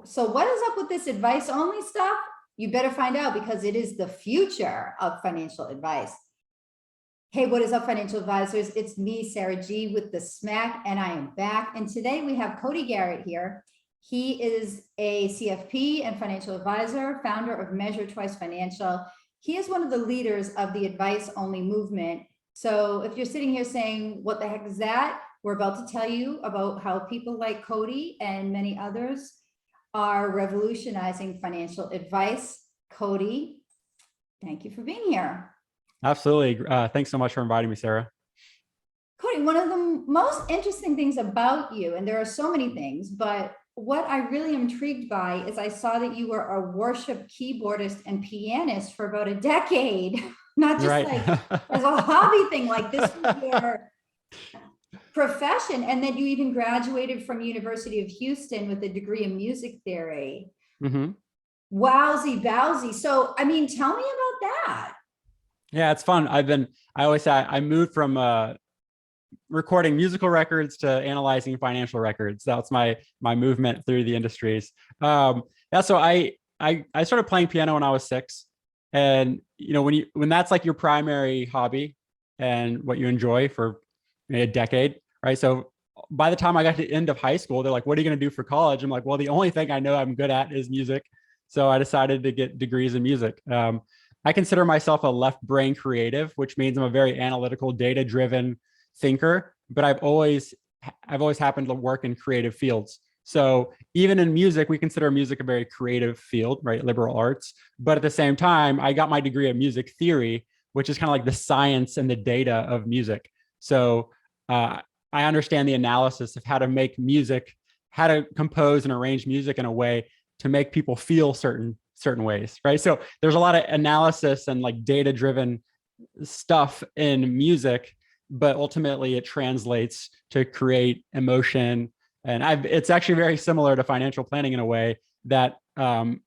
So what is up with this advice only stuff? You better find out, because it is the future of financial advice. Hey, what is up, financial advisors? It's me, Sarah G, with the Smack, and I am back. And today we have Cody Garrett here. He is a CFP and financial advisor, founder of Measure Twice Financial. He is one of the leaders of the advice only movement. So if you're sitting here saying, what the heck is that? We're about to tell you about how people like Cody and many others are revolutionizing financial advice. Cody, thank you for being here. Absolutely. Thanks so much for inviting me, Sarah. Cody, one of the most interesting things about you, and there are so many things, but what I really am intrigued by is I saw that you were a worship keyboardist and pianist for about a decade, not just like as a hobby thing, like this was your profession. And then you even graduated from University of Houston with a degree in music theory. Mm-hmm. Wowsy bowsy. So, I mean, tell me about that. Yeah, it's fun. I always say I moved from recording musical records to analyzing financial records. That's my movement through the industries. Yeah, so I started playing piano when I was 6, and when that's like your primary hobby and what you enjoy for a decade, right? So by the time I got to the end of high school, they're like, "What are you going to do for college?" I'm like, "Well, the only thing I know I'm good at is music." So I decided to get degrees in music. I consider myself a left brain creative, which means I'm a very analytical, data-driven thinker, but I've always happened to work in creative fields. So even in music, we consider music a very creative field, right? Liberal arts. But at the same time, I got my degree in music theory, which is kind of like the science and the data of music. So I understand the analysis of how to make music, how to compose and arrange music in a way to make people feel certain ways, right? So there's a lot of analysis and like data-driven stuff in music, but ultimately it translates to create emotion. And it's actually very similar to financial planning in a way that I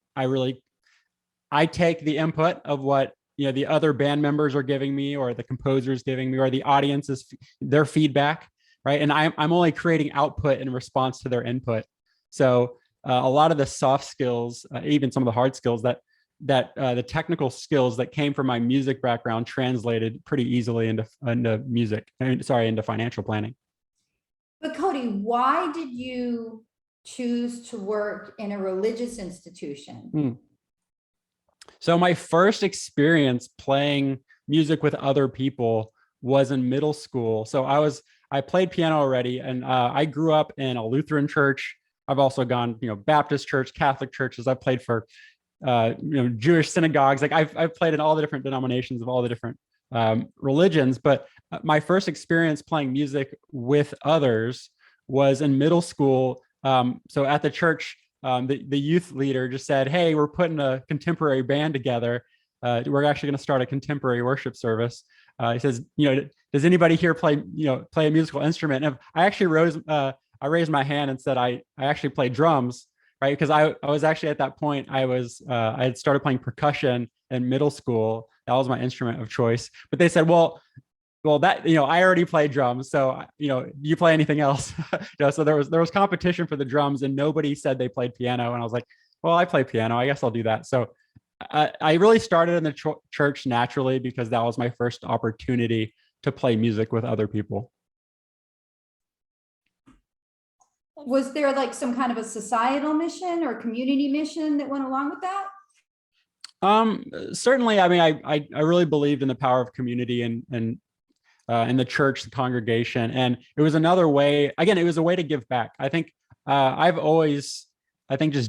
take the input of what the other band members are giving me, or the composers giving me, or the audience's their feedback, right? And I'm only creating output in response to their input. So a lot of the soft skills, even some of the hard skills that the technical skills that came from my music background translated pretty easily into financial planning. But Cody, why did you choose to work in a religious institution? So my first experience playing music with other people was in middle school. So I played piano already, and I grew up in a Lutheran church. I've also gone, Baptist church, Catholic churches. I've played for, Jewish synagogues. Like I've played in all the different denominations of all the different religions. But my first experience playing music with others was in middle school. So at the church, the youth leader just said, "Hey, we're putting a contemporary band together. We're actually going to start a contemporary worship service." He says, "Does anybody here play a musical instrument?" And I raised my hand and said, I actually play drums, right? Because I was actually at that point, I had started playing percussion in middle school. That was my instrument of choice. But they said, well, that, I already play drums. So, you play anything else? So there was competition for the drums, and nobody said they played piano. And I was like, well, I play piano. I guess I'll do that. So I really started in the church naturally, because that was my first opportunity to play music with other people. Was there like some kind of a societal mission or community mission that went along with that? Certainly. I mean, I really believed in the power of community and in the church, the congregation. And it was another way, again, it was a way to give back. I think just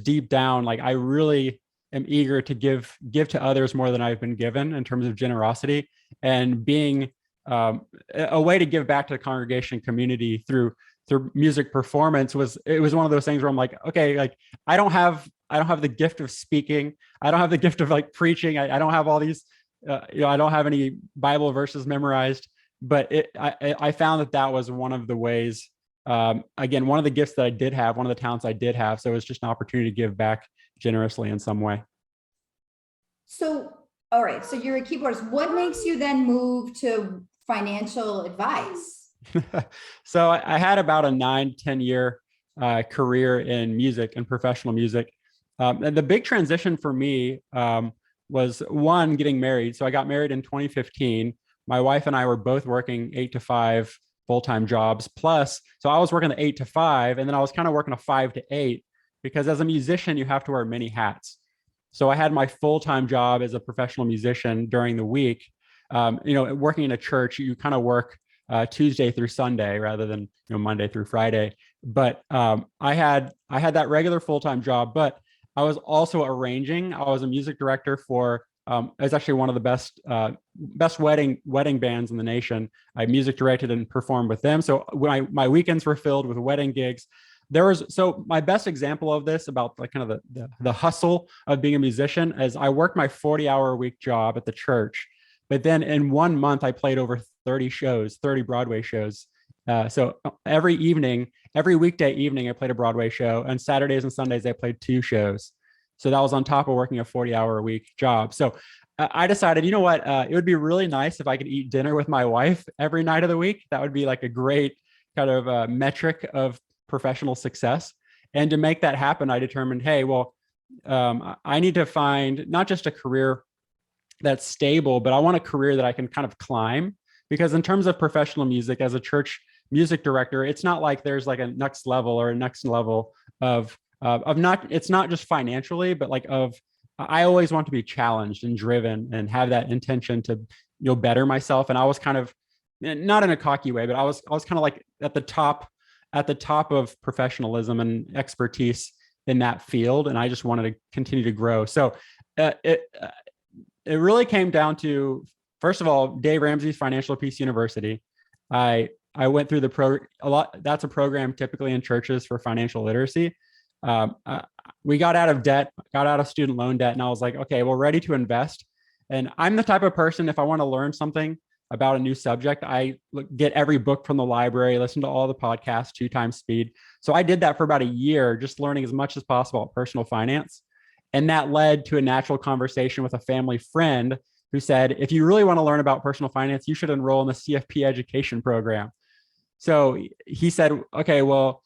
deep down, like I really am eager to give to others more than I've been given in terms of generosity, and being a way to give back to the congregation community through music performance was one of those things where I'm like, okay, like I don't have the gift of speaking. I don't have the gift of like preaching. I don't have all these, I don't have any Bible verses memorized, but I found that was one of the ways, again, one of the gifts that I did have, one of the talents I did have. So it was just an opportunity to give back generously in some way. So, all right. So you're a keyboardist. What makes you then move to financial advice? So I had about a 9-10 year career in music and professional music. And the big transition for me was one, getting married. So I got married in 2015. My wife and I were both working 8 to 5 full-time jobs plus. So I was working the 8 to 5, and then I was kind of working a 5 to 8 because as a musician, you have to wear many hats. So I had my full-time job as a professional musician during the week. Working in a church, you kind of work Tuesday through Sunday rather than Monday through Friday. But I had that regular full-time job, but I was also arranging. I was a music director for it's actually one of the best wedding bands in the nation. I music directed and performed with them. So my weekends were filled with wedding gigs. So my best example of this about like kind of the hustle of being a musician is I worked my 40-hour a week job at the church, but then in 1 month I played over 30 shows, 30 Broadway shows. So every weekday evening I played a Broadway show, and Saturdays and Sundays I played 2 shows. So that was on top of working a 40-hour a week job. So I decided, you know what, it would be really nice if I could eat dinner with my wife every night of the week. That would be like a great kind of metric of professional success. And to make that happen, I determined, hey, well, I need to find not just a career that's stable, but I want a career that I can kind of climb. Because in terms of professional music, as a church music director, it's not like there's like a next level of not, it's not just financially, but like I always want to be challenged and driven and have that intention to, better myself. And I was kind of, not in a cocky way, but I was kind of like at the top of professionalism and expertise in that field. And I just wanted to continue to grow. So it really came down to, first of all, Dave Ramsey's Financial Peace University. I went through that's a program typically in churches for financial literacy. We got out of debt, got out of student loan debt, and I was like, okay, we're ready to invest. And I'm the type of person, if I want to learn something about a new subject, I get every book from the library, listen to all the podcasts 2 times speed. So I did that for about a year, just learning as much as possible about personal finance. And that led to a natural conversation with a family friend who said, if you really want to learn about personal finance, you should enroll in the CFP education program. So he said, okay, well,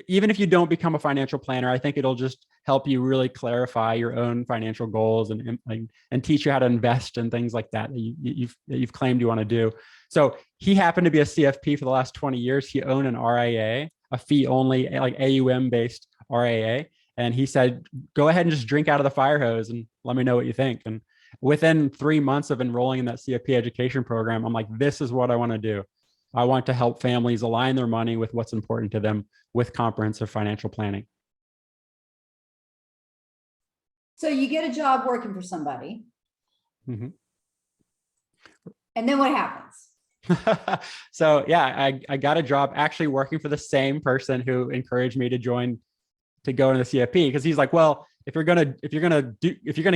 even if you don't become a financial planner, I think it'll just help you really clarify your own financial goals and teach you how to invest and things like that you've claimed you want to do. So he happened to be a CFP for the last 20 years. He owned an RIA, a fee only, like AUM based RIA. And he said, go ahead and just drink out of the fire hose and let me know what you think. And within 3 months of enrolling in that CFP education program, I'm like, this is what I want to do. I want to help families align their money with what's important to them with comprehensive financial planning. So you get a job working for somebody. Mm-hmm. And then what happens? So yeah, I got a job actually working for the same person who encouraged me to go into the CFP, because he's like, well, if you're gonna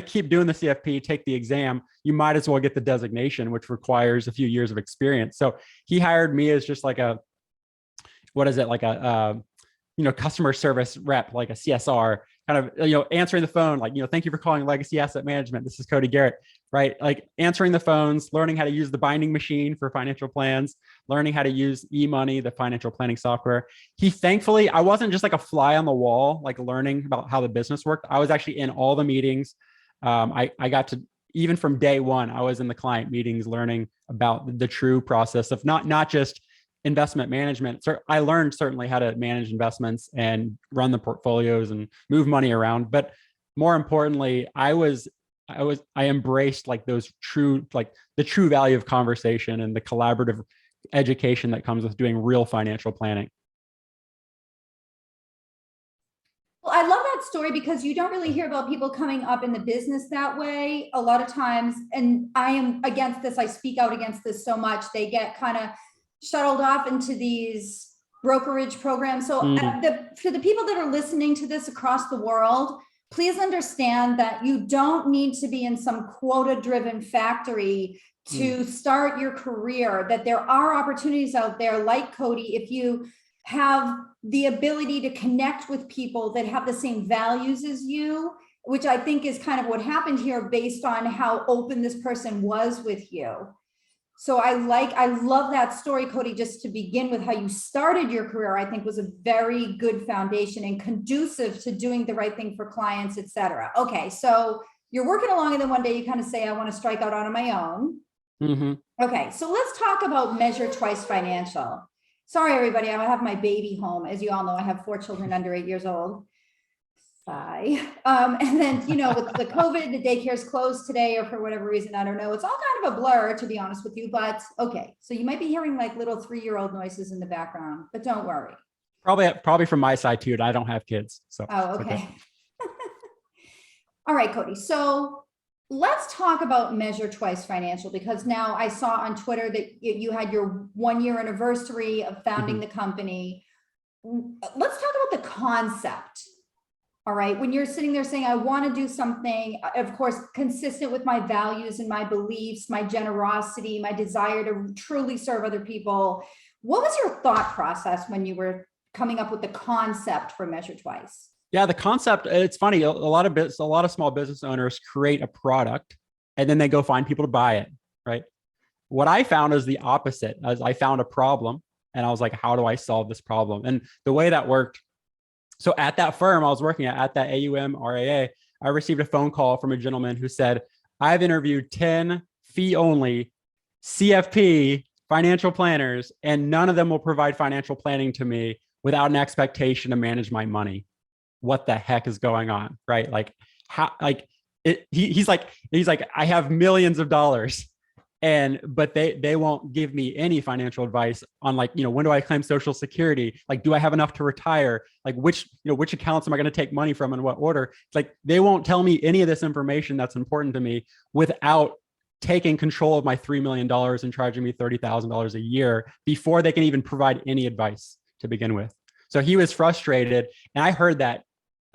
keep doing the CFP, take the exam, you might as well get the designation, which requires a few years of experience. So he hired me as just like a customer service rep, like a CSR, kind of, answering the phone, like, thank you for calling Legacy Asset Management. This is Cody Garrett, right? Like answering the phones, learning how to use the binding machine for financial plans, learning how to use eMoney, the financial planning software. Thankfully, I wasn't just like a fly on the wall, like learning about how the business worked. I was actually in all the meetings. I got to, even from day one, I was in the client meetings learning about the true process of not just investment management. So I learned certainly how to manage investments and run the portfolios and move money around. But more importantly, I embraced like those the true value of conversation and the collaborative education that comes with doing real financial planning. Well, I love that story because you don't really hear about people coming up in the business that way a lot of times. And I am against this. I speak out against this so much. They get kind of shuttled off into these brokerage programs. So for the people that are listening to this across the world, please understand that you don't need to be in some quota-driven factory to start your career, that there are opportunities out there like Cody. If you have the ability to connect with people that have the same values as you, which I think is kind of what happened here based on how open this person was with you. So I love that story, Cody, just to begin with how you started your career, I think was a very good foundation and conducive to doing the right thing for clients, et cetera. Okay. So you're working along and then one day you kind of say, I want to strike out on my own. Okay. So let's talk about Measure Twice Financial. Sorry, everybody. I have my baby home. As you all know, I have 4 children under 8 years old. And then, with the COVID, the daycare's closed today, or for whatever reason, I don't know. It's all kind of a blur, to be honest with you, but okay. So you might be hearing like little 3-year-old noises in the background, but don't worry. Probably from my side too. I don't have kids. So. Oh, okay. All right, Cody. So let's talk about Measure Twice Financial, because now I saw on Twitter that you had your 1-year anniversary of founding the company. Let's talk about the concept. All right. When you're sitting there saying, I want to do something, of course, consistent with my values and my beliefs, my generosity, my desire to truly serve other people. What was your thought process when you were coming up with the concept for Measure Twice? Yeah, the concept, it's funny. A lot of small business owners create a product and then they go find people to buy it. Right. What I found is the opposite. As I found a problem and I was like, how do I solve this problem? And the way that worked. So at that firm I was working at that AUM RAA, I received a phone call from a gentleman who said, I've interviewed 10 fee-only CFP financial planners, and none of them will provide financial planning to me without an expectation to manage my money. What the heck is going on? Right? Like, how, like he's like, I have millions of dollars. But they won't give me any financial advice on like, when do I claim Social Security? Like, do I have enough to retire? Like which accounts am I going to take money from in what order? It's like, they won't tell me any of this information that's important to me without taking control of my $3 million and charging me $30,000 a year before they can even provide any advice to begin with. So he was frustrated. And I heard that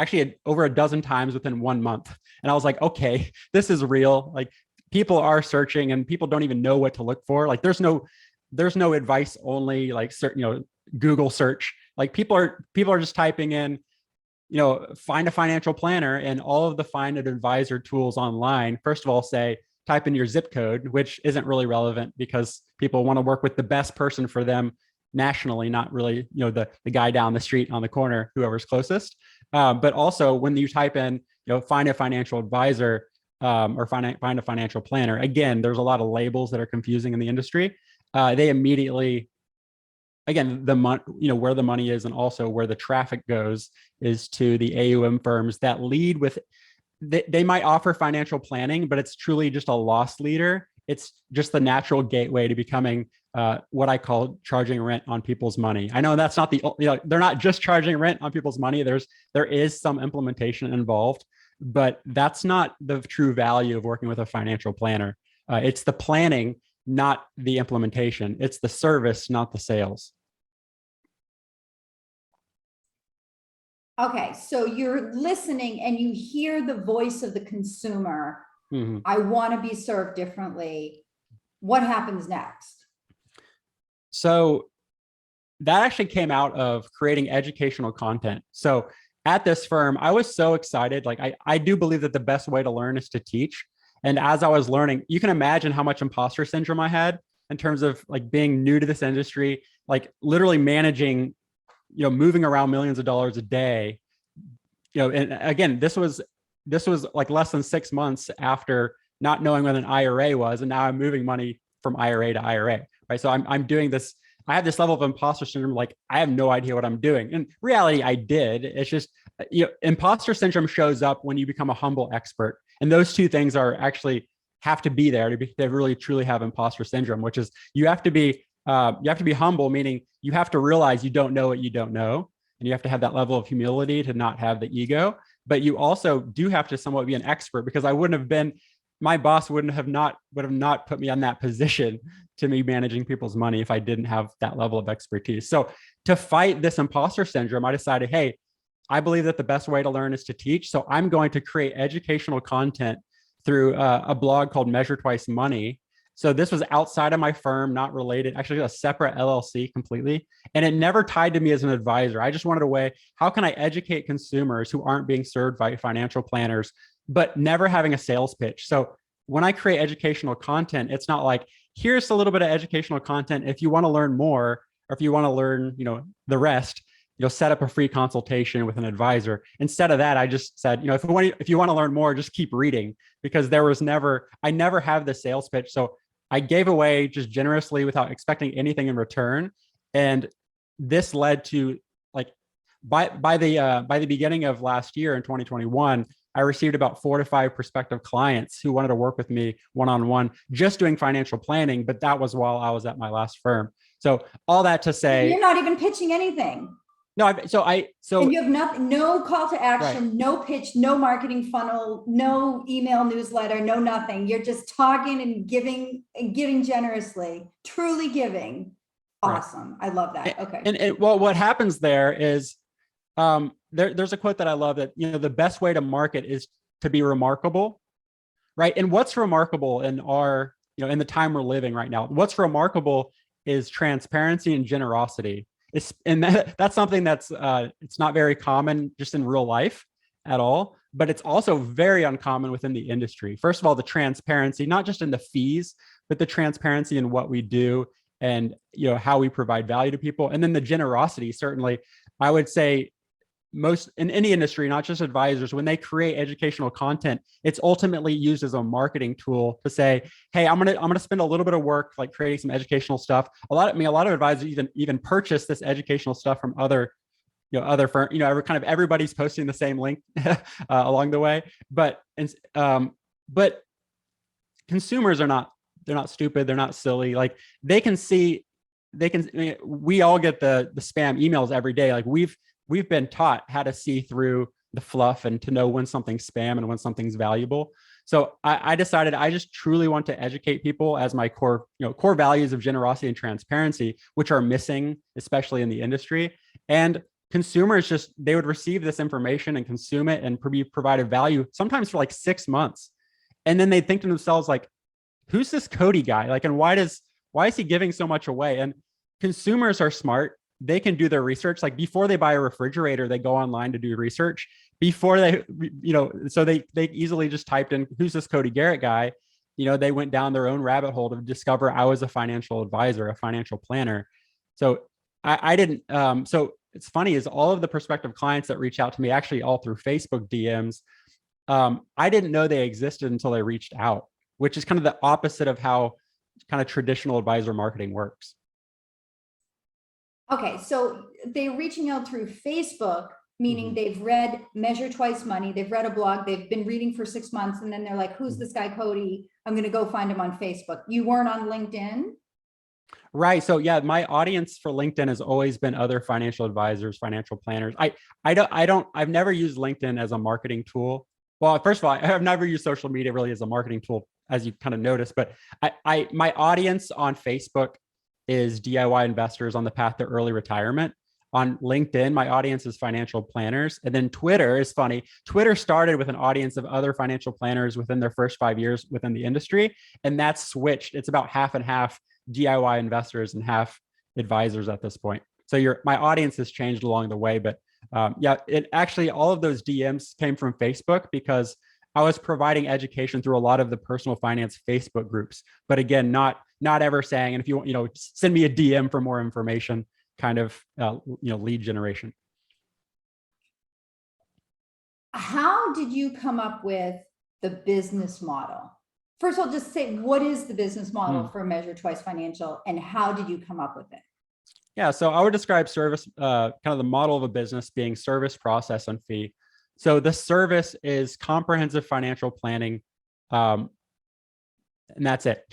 actually over a dozen times within 1 month. And I was like, okay, this is real. Like, people are searching and people don't even know what to look for. Like there's no advice only, like, Google search. Like people are just typing in, find a financial planner, and all of the find an advisor tools online, first of all, say, type in your zip code, which isn't really relevant because people want to work with the best person for them nationally, not really, the guy down the street on the corner, whoever's closest. But also when you type in, find a financial advisor, or find a financial planner. Again, there's a lot of labels that are confusing in the industry. They immediately, again, where the money is and also where the traffic goes is to the AUM firms that lead with, they might offer financial planning, but it's truly just a loss leader. It's just the natural gateway to becoming what I call charging rent on people's money. I know that's not they're not just charging rent on people's money. There is some implementation involved, but that's not the true value of working with a financial planner. It's the planning, not the implementation. It's the service, not the sales. Okay, so you're listening and you hear the voice of the consumer. I want to be served differently. What happens next? So that actually came out of creating educational content. So at this firm, I was so excited. Like I do believe that the best way to learn is to teach. And as I was learning, you can imagine how much imposter syndrome I had in terms of like being new to this industry, like literally managing, moving around millions of dollars a day. And again, this was like less than 6 months after not knowing what an IRA was. And now I'm moving money from IRA to IRA, right? So I'm doing this. I have this level of imposter syndrome. Like I have no idea what I'm doing. In reality, I did. It's just, imposter syndrome shows up when you become a humble expert. And those two things are actually have to be there to really truly have imposter syndrome, which is you have to be humble, meaning you have to realize you don't know what you don't know. And you have to have that level of humility to not have the ego, but you also do have to somewhat be an expert, because my boss would have not put me on that position to me managing people's money if I didn't have that level of expertise. So to fight this imposter syndrome, I decided, hey, I believe that the best way to learn is to teach. So I'm going to create educational content through a blog called Measure Twice Money. So this was outside of my firm, not related, actually a separate LLC completely. And it never tied to me as an advisor. I just wanted a way, how can I educate consumers who aren't being served by financial planners, but never having a sales pitch? So when I create educational content, it's not like, here's a little bit of educational content. If you want to learn more, or if you want to learn, the rest, set up a free consultation with an advisor. Instead of that, I just said, if you want to learn more, just keep reading, because I never have the sales pitch. So I gave away just generously without expecting anything in return. And this led to, like, by the beginning of last year in 2021, I received about 4 to 5 prospective clients who wanted to work with me one-on-one, just doing financial planning. But that was while I was at my last firm. So all that to say, you're not even pitching anything. No, and you have nothing, no call to action, right. No pitch, no marketing funnel, no email newsletter, no nothing. You're just talking and giving generously, truly giving. Awesome. Right. I love that. Okay. And well, what happens there is, there's a quote that I love that, the best way to market is to be remarkable. Right. And what's remarkable in our, in the time we're living right now, what's remarkable is transparency and generosity. That's something that's it's not very common just in real life at all, but it's also very uncommon within the industry. First of all, the transparency, not just in the fees, but the transparency in what we do and how we provide value to people. And then the generosity, certainly, I would say most in any industry, not just advisors, when they create educational content, it's ultimately used as a marketing tool to say, hey, I'm gonna spend a little bit of work like creating some educational stuff. A lot of advisors even purchase this educational stuff from other firms. Everybody's posting the same link along the way. But consumers are not, they're not stupid, they're not silly. Like we all get the spam emails every day. Like we've been taught how to see through the fluff and to know when something's spam and when something's valuable. So I decided I just truly want to educate people as my core values of generosity and transparency, which are missing, especially in the industry. And consumers they would receive this information and consume it and be provided value sometimes for like 6 months. And then they think to themselves, like, who's this Cody guy? Like, and why is he giving so much away? And consumers are smart. They can do their research. Like before they buy a refrigerator, they go online to do research before they, so they easily just typed in, who's this Cody Garrett guy? They went down their own rabbit hole to discover I was a financial advisor, a financial planner. So I didn't, so it's funny is all of the prospective clients that reach out to me, actually all through Facebook DMs, I didn't know they existed until they reached out, which is kind of the opposite of how kind of traditional advisor marketing works. Okay, so they're reaching out through Facebook, meaning they've read Measure Twice Money, they've read a blog, they've been reading for 6 months, and then they're like, who's this guy Cody? I'm going to go find him on Facebook. You weren't on LinkedIn? Right. So yeah, my audience for LinkedIn has always been other financial advisors, financial planners. I've never used LinkedIn as a marketing tool. Well, first of all, I've never used social media really as a marketing tool, as you kind of noticed, but my audience on Facebook is DIY investors on the path to early retirement. On LinkedIn, my audience is financial planners. And then Twitter is funny. Twitter started with an audience of other financial planners within their first 5 years within the industry. And that's switched. It's about half and half DIY investors and half advisors at this point. So my audience has changed along the way, but it actually, all of those DMs came from Facebook because I was providing education through a lot of the personal finance Facebook groups. But again, not ever saying, and if you want, send me a DM for more information, kind of, lead generation. How did you come up with the business model? First of all, just say, what is the business model for Measure Twice Financial, and how did you come up with it? Yeah, so I would describe service, kind of the model of a business being service, process, and fee. So the service is comprehensive financial planning, and that's it,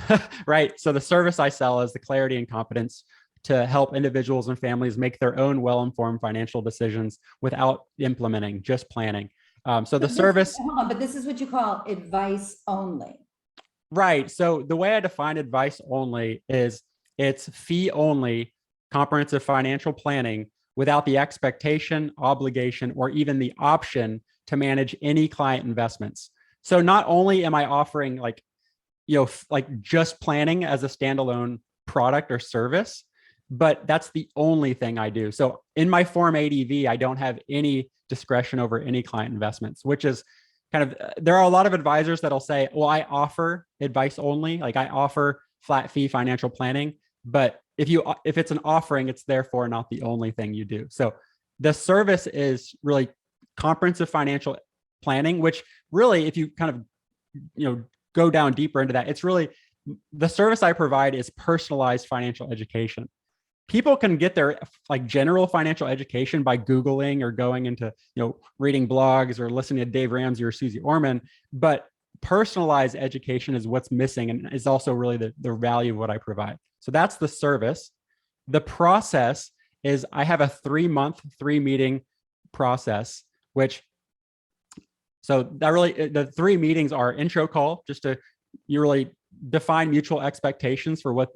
right? So the service I sell is the clarity and competence to help individuals and families make their own well-informed financial decisions without implementing, just planning. So the service. Hold on, but this is what you call advice only. Right. So the way I define advice only is it's fee only, comprehensive financial planning without the expectation, obligation, or even the option to manage any client investments. So not only am I offering like just planning as a standalone product or service, but that's the only thing I do. So in my Form ADV, I don't have any discretion over any client investments, which is kind of, there are a lot of advisors that'll say, well, I offer advice only. Like I offer flat fee financial planning. But if it's an offering, it's therefore not the only thing you do. So the service is really comprehensive financial planning, which really, if you kind of go down deeper into that, it's really the service I provide is personalized financial education. People can get their like general financial education by Googling or going into, reading blogs or listening to Dave Ramsey or Susie Orman, but personalized education is what's missing and is also really the value of what I provide. So that's the service. The process is I have a 3-month, 3-meeting process, so that really, the 3 meetings are intro call, just to you really define mutual expectations for what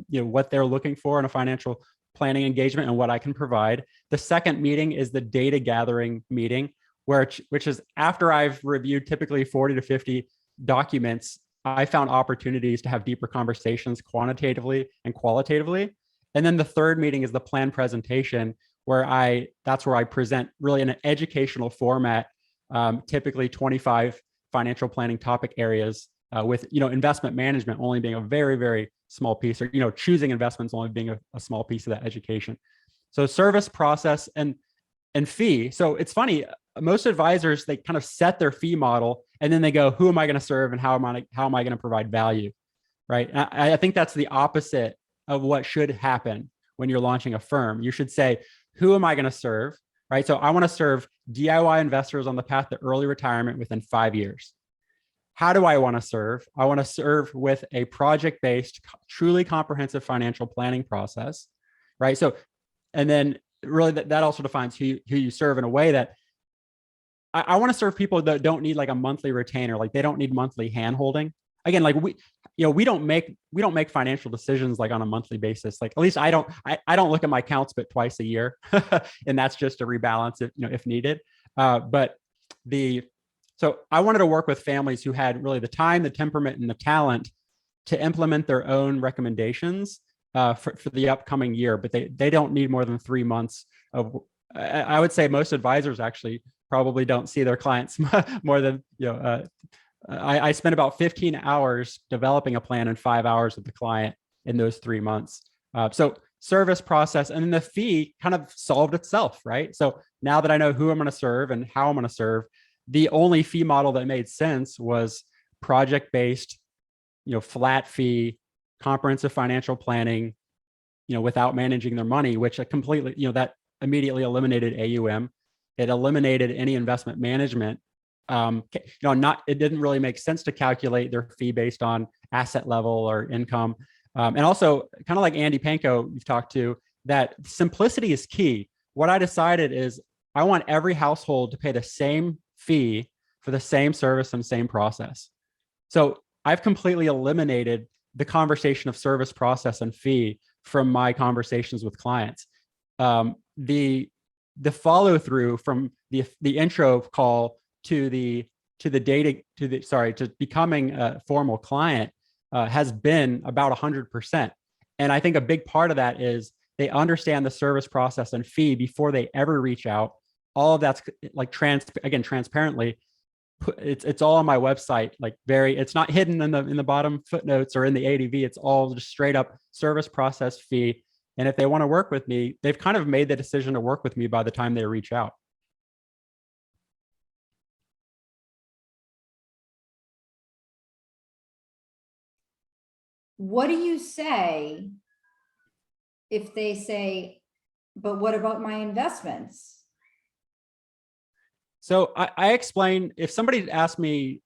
they're looking for in a financial planning engagement and what I can provide. The second meeting is the data gathering meeting, which is after I've reviewed typically 40 to 50 documents, I found opportunities to have deeper conversations quantitatively and qualitatively. And then the third meeting is the plan presentation, that's where I present really in an educational format, typically 25 financial planning topic areas, with investment management only being a very, very small piece, or choosing investments only being a small piece of that education. So service, process, and fee. So it's funny, most advisors, they kind of set their fee model and then they go, who am I going to serve and how am I going to provide value, right? And I think that's the opposite of what should happen when you're launching a firm. You should say, who am I going to serve, right? So I want to serve DIY investors on the path to early retirement within 5 years. How do I want to serve? I want to serve with a project-based, truly comprehensive financial planning process, right? So, and then really that also defines who you serve in a way that I want to serve people that don't need like a monthly retainer, like they don't need monthly handholding. Again, like we don't make financial decisions like on a monthly basis. Like at least I don't look at my accounts but twice a year, and that's just to rebalance it, if needed. So I wanted to work with families who had really the time, the temperament, and the talent to implement their own recommendations for the upcoming year, but they don't need more than 3 months of. I would say most advisors actually probably don't see their clients more than I spent about 15 hours developing a plan and 5 hours with the client in those 3 months. So service, process, and then the fee kind of solved itself, right? So now that I know who I'm going to serve and how I'm going to serve, the only fee model that made sense was project-based, flat fee, comprehensive financial planning, without managing their money, which completely, that immediately eliminated AUM. It eliminated any investment management. It didn't really make sense to calculate their fee based on asset level or income. And also, kind of like Andy Panko you've talked to, that simplicity is key. What I decided is I want every household to pay the same fee for the same service and same process. So I've completely eliminated the conversation of service, process, and fee from my conversations with clients. The follow through from the intro call to becoming a formal client has been about 100%. And I think a big part of that is they understand the service, process, and fee before they ever reach out. All of that's like transparently. It's all on my website. Like it's not hidden in the bottom footnotes or in the ADV. It's all just straight up service, process, fee. And if they want to work with me, they've kind of made the decision to work with me by the time they reach out. What do you say if they say, but what about my investments? So I explain, if somebody asked me,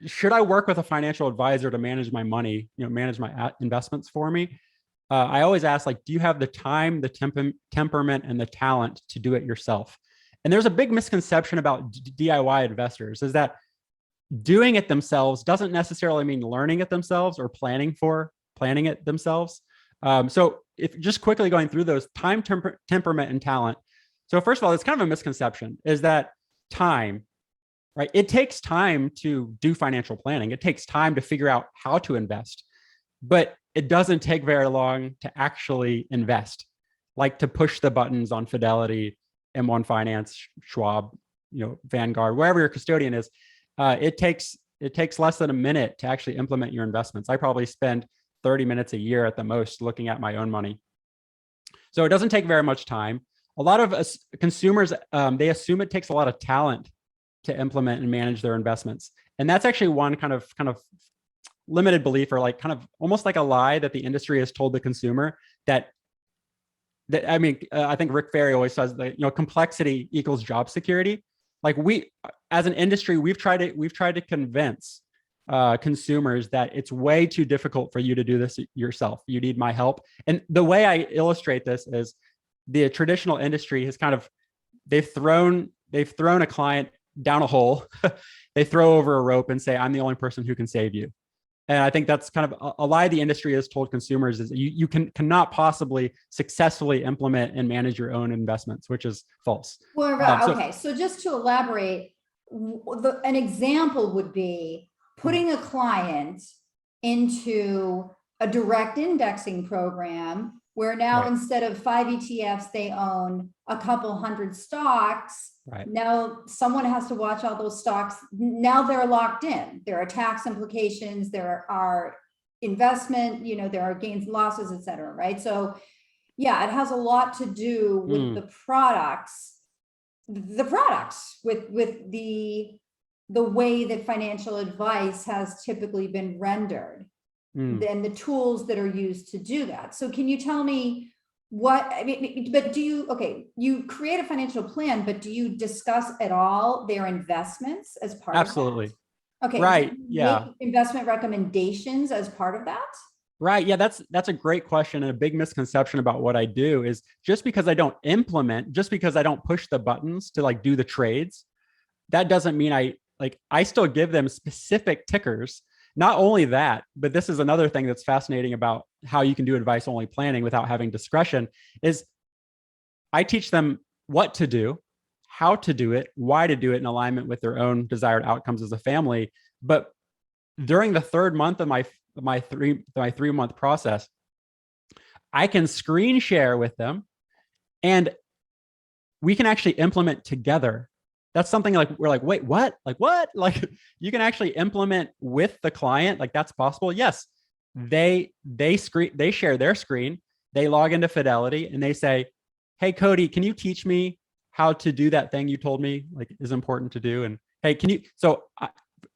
should I work with a financial advisor to manage my money, manage my investments for me? I always ask, like, do you have the time, the temperament, and the talent to do it yourself? And there's a big misconception about DIY investors is that doing it themselves doesn't necessarily mean learning it themselves or planning it themselves. So if just quickly going through those time, temperament, and talent. So first of all, it's kind of a misconception is that time, right? It takes time to do financial planning. It takes time to figure out how to invest, but it doesn't take very long to actually invest, like to push the buttons on Fidelity, M1 Finance, Schwab, Vanguard, wherever your custodian is. It takes it takes less than a minute to actually implement your investments. I probably spend 30 minutes a year at the most looking at my own money. So it doesn't take very much time. A lot of us consumers, they assume it takes a lot of talent to implement and manage their investments. And that's actually one kind of limited belief, or like kind of almost like a lie that the industry has told the consumer that I mean, I think Rick Ferry always says that, complexity equals job security. Like we, as an industry, we've tried to convince consumers that it's way too difficult for you to do this yourself. You need my help. And the way I illustrate this is the traditional industry has they've thrown a client down a hole. They throw over a rope and say, I'm the only person who can save you. And I think that's kind of a lie the industry has told consumers, is you cannot possibly successfully implement and manage your own investments, which is false. Well, okay. So just to elaborate, an example would be putting a client into a direct indexing program where now instead of 5 ETFs, they own a couple hundred stocks. Right. Now someone has to watch all those stocks. Now they're locked in. There are tax implications. There are investment, there are gains and losses, et cetera. Right. So yeah, it has a lot to do with the products with the way that financial advice has typically been rendered. Then the tools that are used to do that. So can you tell me but you create a financial plan, but do you discuss at all their investments as part Absolutely. of that? Okay. Right. Yeah. Make investment recommendations as part of that? Right. Yeah, that's a great question. And a big misconception about what I do is just because I don't push the buttons to do the trades, that doesn't mean I still give them specific tickers. Not only that, but this is another thing that's fascinating about how you can do advice-only planning without having discretion, is I teach them what to do, how to do it, why to do it in alignment with their own desired outcomes as a family. But during the third month of my 3-month process, I can screen share with them and we can actually implement together. That's something we're like, wait, what? What? You can actually implement with the client. That's possible. Yes. They share their screen, they log into Fidelity and they say, hey, Cody, can you teach me how to do that thing you told me is important to do? And hey,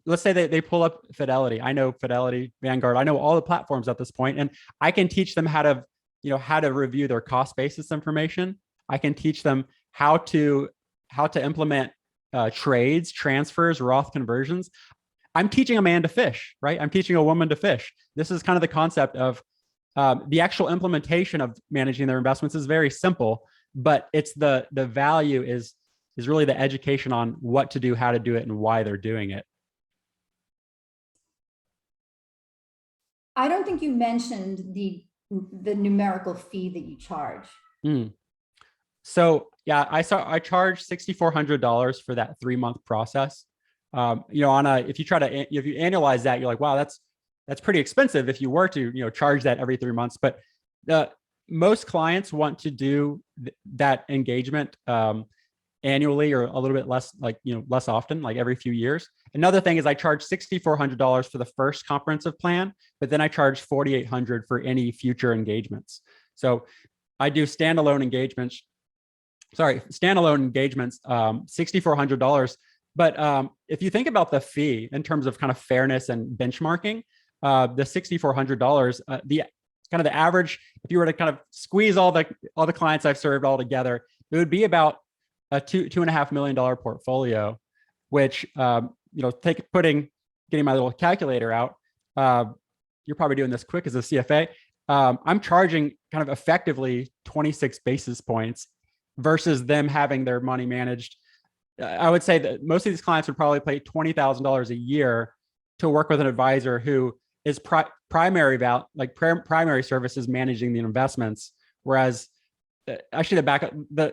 let's say they pull up Fidelity. I know Fidelity, Vanguard. I know all the platforms at this point, and I can teach them how to review their cost basis information. I can teach them how to implement trades, transfers, Roth conversions. I'm teaching a man to fish, right? I'm teaching a woman to fish. This is kind of the concept of the actual implementation of managing their investments is very simple, but it's the value is really the education on what to do, how to do it, and why they're doing it. I don't think you mentioned the numerical fee that you charge. So yeah, I charge $6,400 for that 3-month process. If you annualize that, you're like, wow, that's pretty expensive if you were to charge that every 3 months. But most clients want to do that engagement annually, or a little bit less, less often, every few years. Another thing is I charge $6,400 for the first comprehensive plan, but then I charge $4,800 for any future engagements. So I do standalone engagements, $6,400. But if you think about the fee in terms of kind of fairness and benchmarking, the $6,400, the kind of the average, if you were to kind of squeeze all the clients I've served all together, it would be about a $2.5 million portfolio, which getting my little calculator out, you're probably doing this quick as a CFA. I'm charging kind of effectively 26 basis points versus them having their money managed. I would say that most of these clients would probably pay $20,000 a year to work with an advisor who is primary services managing the investments. Whereas actually the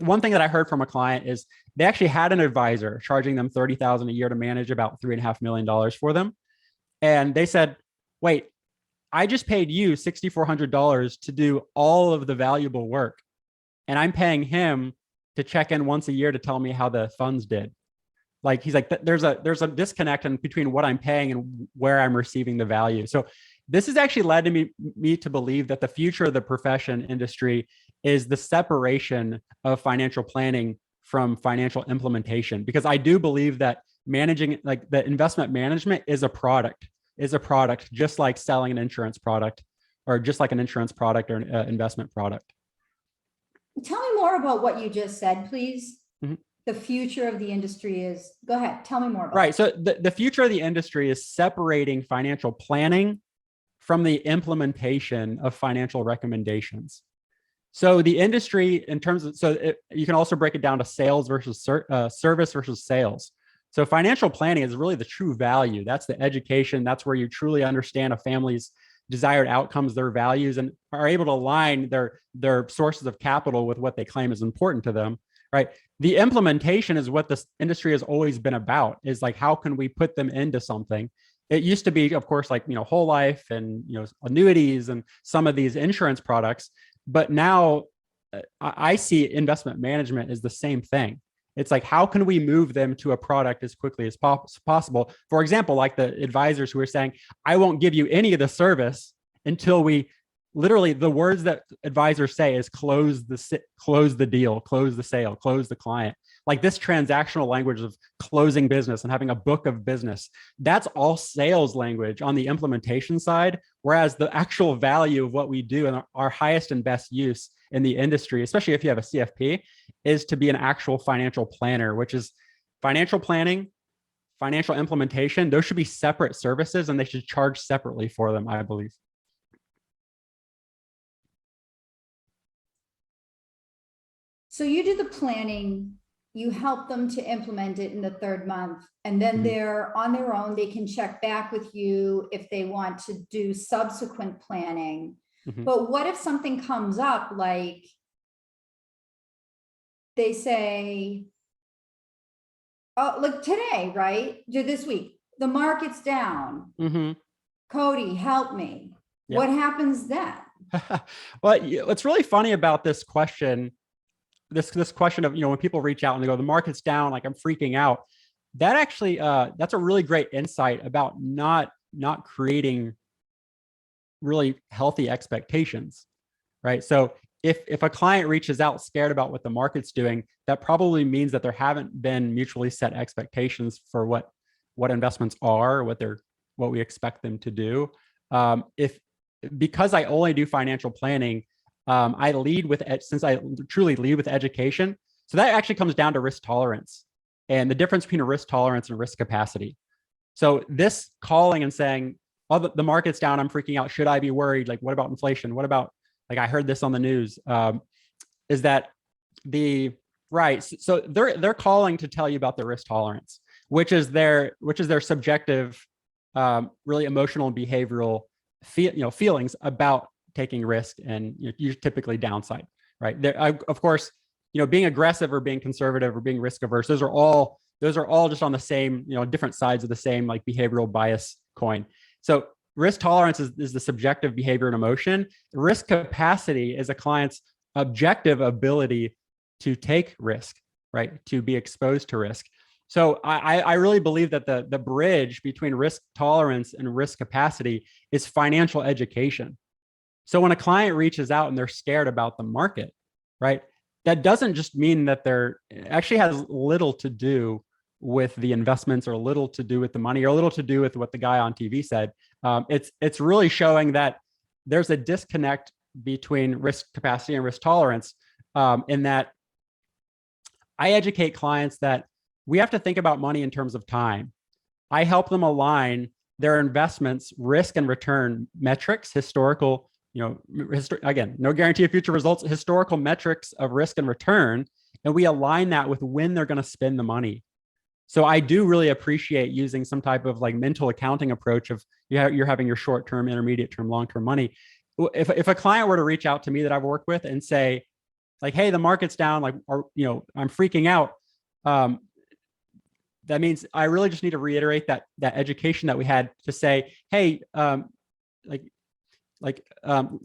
one thing that I heard from a client is they actually had an advisor charging them $30,000 a year to manage about $3.5 million for them. And they said, wait, I just paid you $6,400 to do all of the valuable work. And I'm paying him to check in once a year to tell me how the funds did. Like he's like, there's a disconnect in between what I'm paying and where I'm receiving the value. So this has actually led to me to believe that the future of the profession industry is the separation of financial planning from financial implementation, because I do believe that managing, like, the investment management is a product, just like selling an insurance product, or just like an insurance product or an investment product. Tell me more about what you just said, please. Mhm. The future of the industry is, go ahead, tell me more about Right. it. So the future of the industry is separating financial planning from the implementation of financial recommendations. So the industry, in terms of, you can also break it down to sales versus service versus sales. So financial planning is really the true value. That's the education. That's where you truly understand a family's desired outcomes, their values, and are able to align their sources of capital with what they claim is important to them. Right. The implementation is what this industry has always been about, is like, how can we put them into something? It used to be, of course, like, whole life and, annuities and some of these insurance products. But now I see investment management as the same thing. It's like, how can we move them to a product as quickly as possible? For example, like the advisors who are saying, I won't give you any of the service until we, literally, the words that advisors say is close the deal, close the sale, close the client. Like this transactional language of closing business and having a book of business, that's all sales language on the implementation side. Whereas the actual value of what we do and our highest and best use in the industry, especially if you have a CFP, is to be an actual financial planner, which is financial planning, financial implementation. Those should be separate services and they should charge separately for them, I believe. So you do the planning, you help them to implement it in the third month, and then they're on their own. They can check back with you if they want to do subsequent planning. But what if something comes up, like they say, oh, look, today, right? This week, the market's down. Cody, help me. Yeah. What happens then? Well, what's really funny about this question, this question of, when people reach out and they go, the market's down, like I'm freaking out. That actually, that's a really great insight about not creating really healthy expectations, right? So if a client reaches out scared about what the market's doing, that probably means that there haven't been mutually set expectations for what investments are, what we expect them to do. Because I only do financial planning, I lead with, since I truly lead with education. So that actually comes down to risk tolerance and the difference between a risk tolerance and risk capacity. So this calling and saying, oh, the market's down, I'm freaking out, should I be worried? Like, what about inflation? What about, like, I heard this on the news, is that right. So they're calling to tell you about their risk tolerance, which is their subjective, really emotional and behavioral feelings about taking risk, and you typically downside, right? Of course, being aggressive or being conservative or being risk averse, those are all just on the same, different sides of the same, like, behavioral bias coin. So risk tolerance is the subjective behavior and emotion. Risk capacity is a client's objective ability to take risk, right? To be exposed to risk. So I really believe that the bridge between risk tolerance and risk capacity is financial education. So when a client reaches out and they're scared about the market, right, that doesn't just mean that it actually has little to do with the investments, or little to do with the money, or little to do with what the guy on TV said. It's really showing that there's a disconnect between risk capacity and risk tolerance, in that I educate clients that we have to think about money in terms of time. I help them align their investments, risk and return metrics, historical, again, no guarantee of future results, historical metrics of risk and return, and we align that with when they're going to spend the money. So I do really appreciate using some type of, like, mental accounting approach of, you're having your short-term, intermediate-term, long-term money. If a client were to reach out to me that I've worked with and say, like, hey, the market's down, like, or, I'm freaking out, that means I really just need to reiterate that education that we had to say, hey,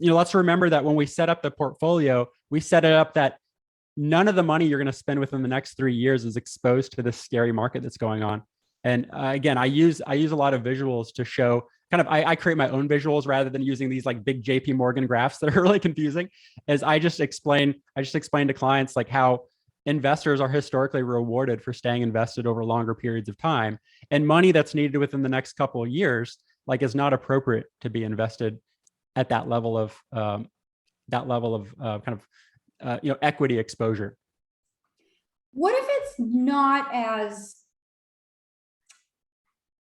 let's remember that when we set up the portfolio, we set it up that none of the money you're going to spend within the next 3 years is exposed to this scary market that's going on. And again, I use a lot of visuals to show kind of, I create my own visuals rather than using these like big JP Morgan graphs that are really confusing. As I just explain to clients like how investors are historically rewarded for staying invested over longer periods of time, and money that's needed within the next couple of years, like, is not appropriate to be invested at that level of equity exposure. What if it's not as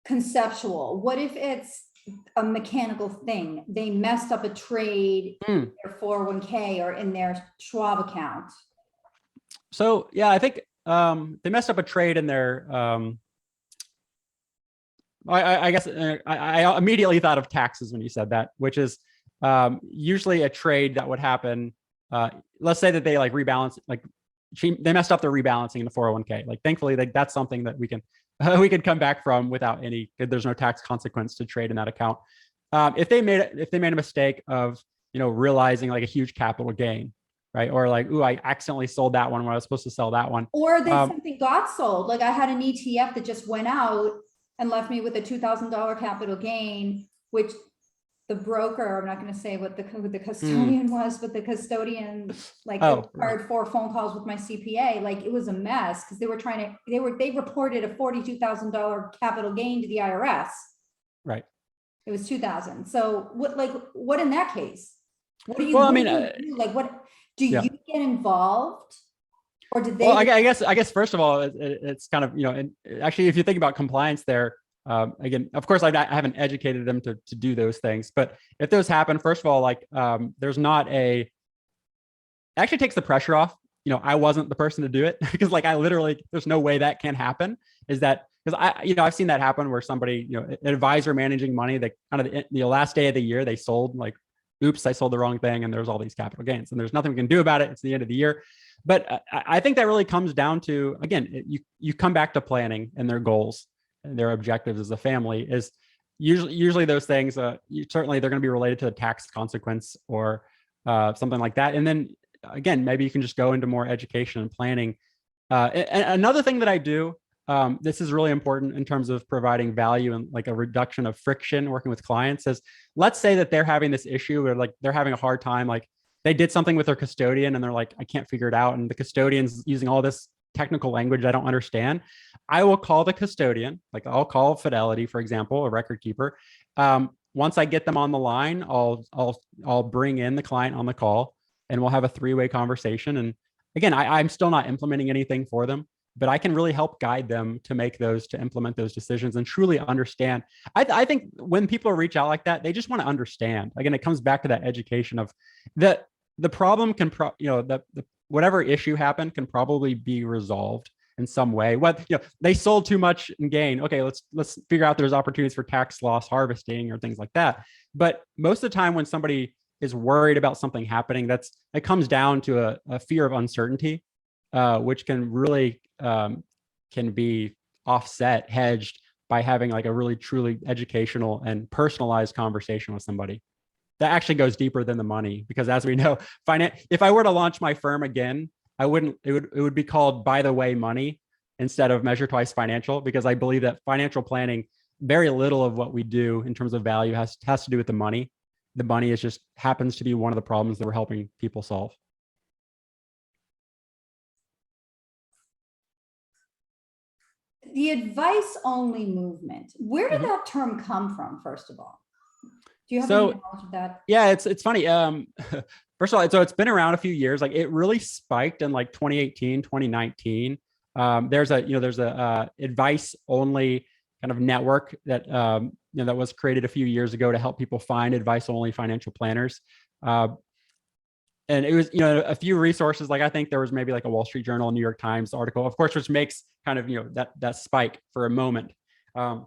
conceptual? What if it's a mechanical thing? They messed up a trade in their 401k or in their Schwab account. So yeah, I think they messed up a trade in their. I guess I immediately thought of taxes when you said that, which is usually a trade that would happen. Let's say that they like rebalance, like they messed up their rebalancing in the 401k. Like, thankfully, like that's something that we can come back from without any. There's no tax consequence to trade in that account. If they made a mistake of realizing like a huge capital gain, right, or like, ooh, I accidentally sold that one when I was supposed to sell that one, or then something got sold. Like, I had an ETF that just went out and left me with a $2,000 capital gain, which the broker, I'm not going to say what the custodian was, but the custodian required 4 phone calls with my CPA. Like, it was a mess because they reported a $42,000 capital gain to the IRS. Right. It was 2,000. So what in that case? What do you? Well, what do you get involved? Or did they? Well, I guess first of all, it's kind of, and actually, if you think about compliance there, again, of course, I haven't educated them to do those things, but if those happen, first of all, like, there's not actually takes the pressure off. I wasn't the person to do it because like, there's no way that can happen. Is that because I've seen that happen where somebody, an advisor managing money, that kind of the last day of the year, they sold, like, oops, I sold the wrong thing. And there's all these capital gains and there's nothing we can do about it. It's the end of the year. But I think that really comes down to, again, you come back to planning and their goals and their objectives as a family. Is usually those things, certainly they're going to be related to a tax consequence or something like that. And then again, maybe you can just go into more education and planning. And another thing that I do, this is really important in terms of providing value and like a reduction of friction working with clients, is let's say that they're having this issue where like they're having a hard time, like they did something with their custodian and they're like, I can't figure it out. And the custodian's using all this technical language I don't understand. I will call the custodian, like I'll call Fidelity, for example, a record keeper. Once I get them on the line, I'll bring in the client on the call and we'll have a 3-way conversation. And again, I'm still not implementing anything for them, but I can really help guide them to implement those decisions and truly understand. I think when people reach out like that, they just want to understand. Again, it comes back to that education of the problem can, whatever issue happened can probably be resolved in some way. They sold too much and gain. Okay, let's figure out there's opportunities for tax loss harvesting or things like that. But most of the time when somebody is worried about something happening, it comes down to a fear of uncertainty, which can really can be hedged by having like a really truly educational and personalized conversation with somebody that actually goes deeper than the money. Because as we know, if I were to launch my firm again, it would be called By the Way Money instead of Measure Twice Financial, because I believe that financial planning, very little of what we do in terms of value has to do with the money. The money is just happens to be one of the problems that we're helping people solve. The advice-only movement, where did that term come from, first of all? Do you have any knowledge of that? Yeah, it's funny. First of all, so it's been around a few years. Like, it really spiked in like 2018, 2019. There's a advice-only kind of network that that was created a few years ago to help people find advice-only financial planners. And it was, a few resources. Like, I think there was maybe like a Wall Street Journal, New York Times article, of course, which makes kind of, that spike for a moment. But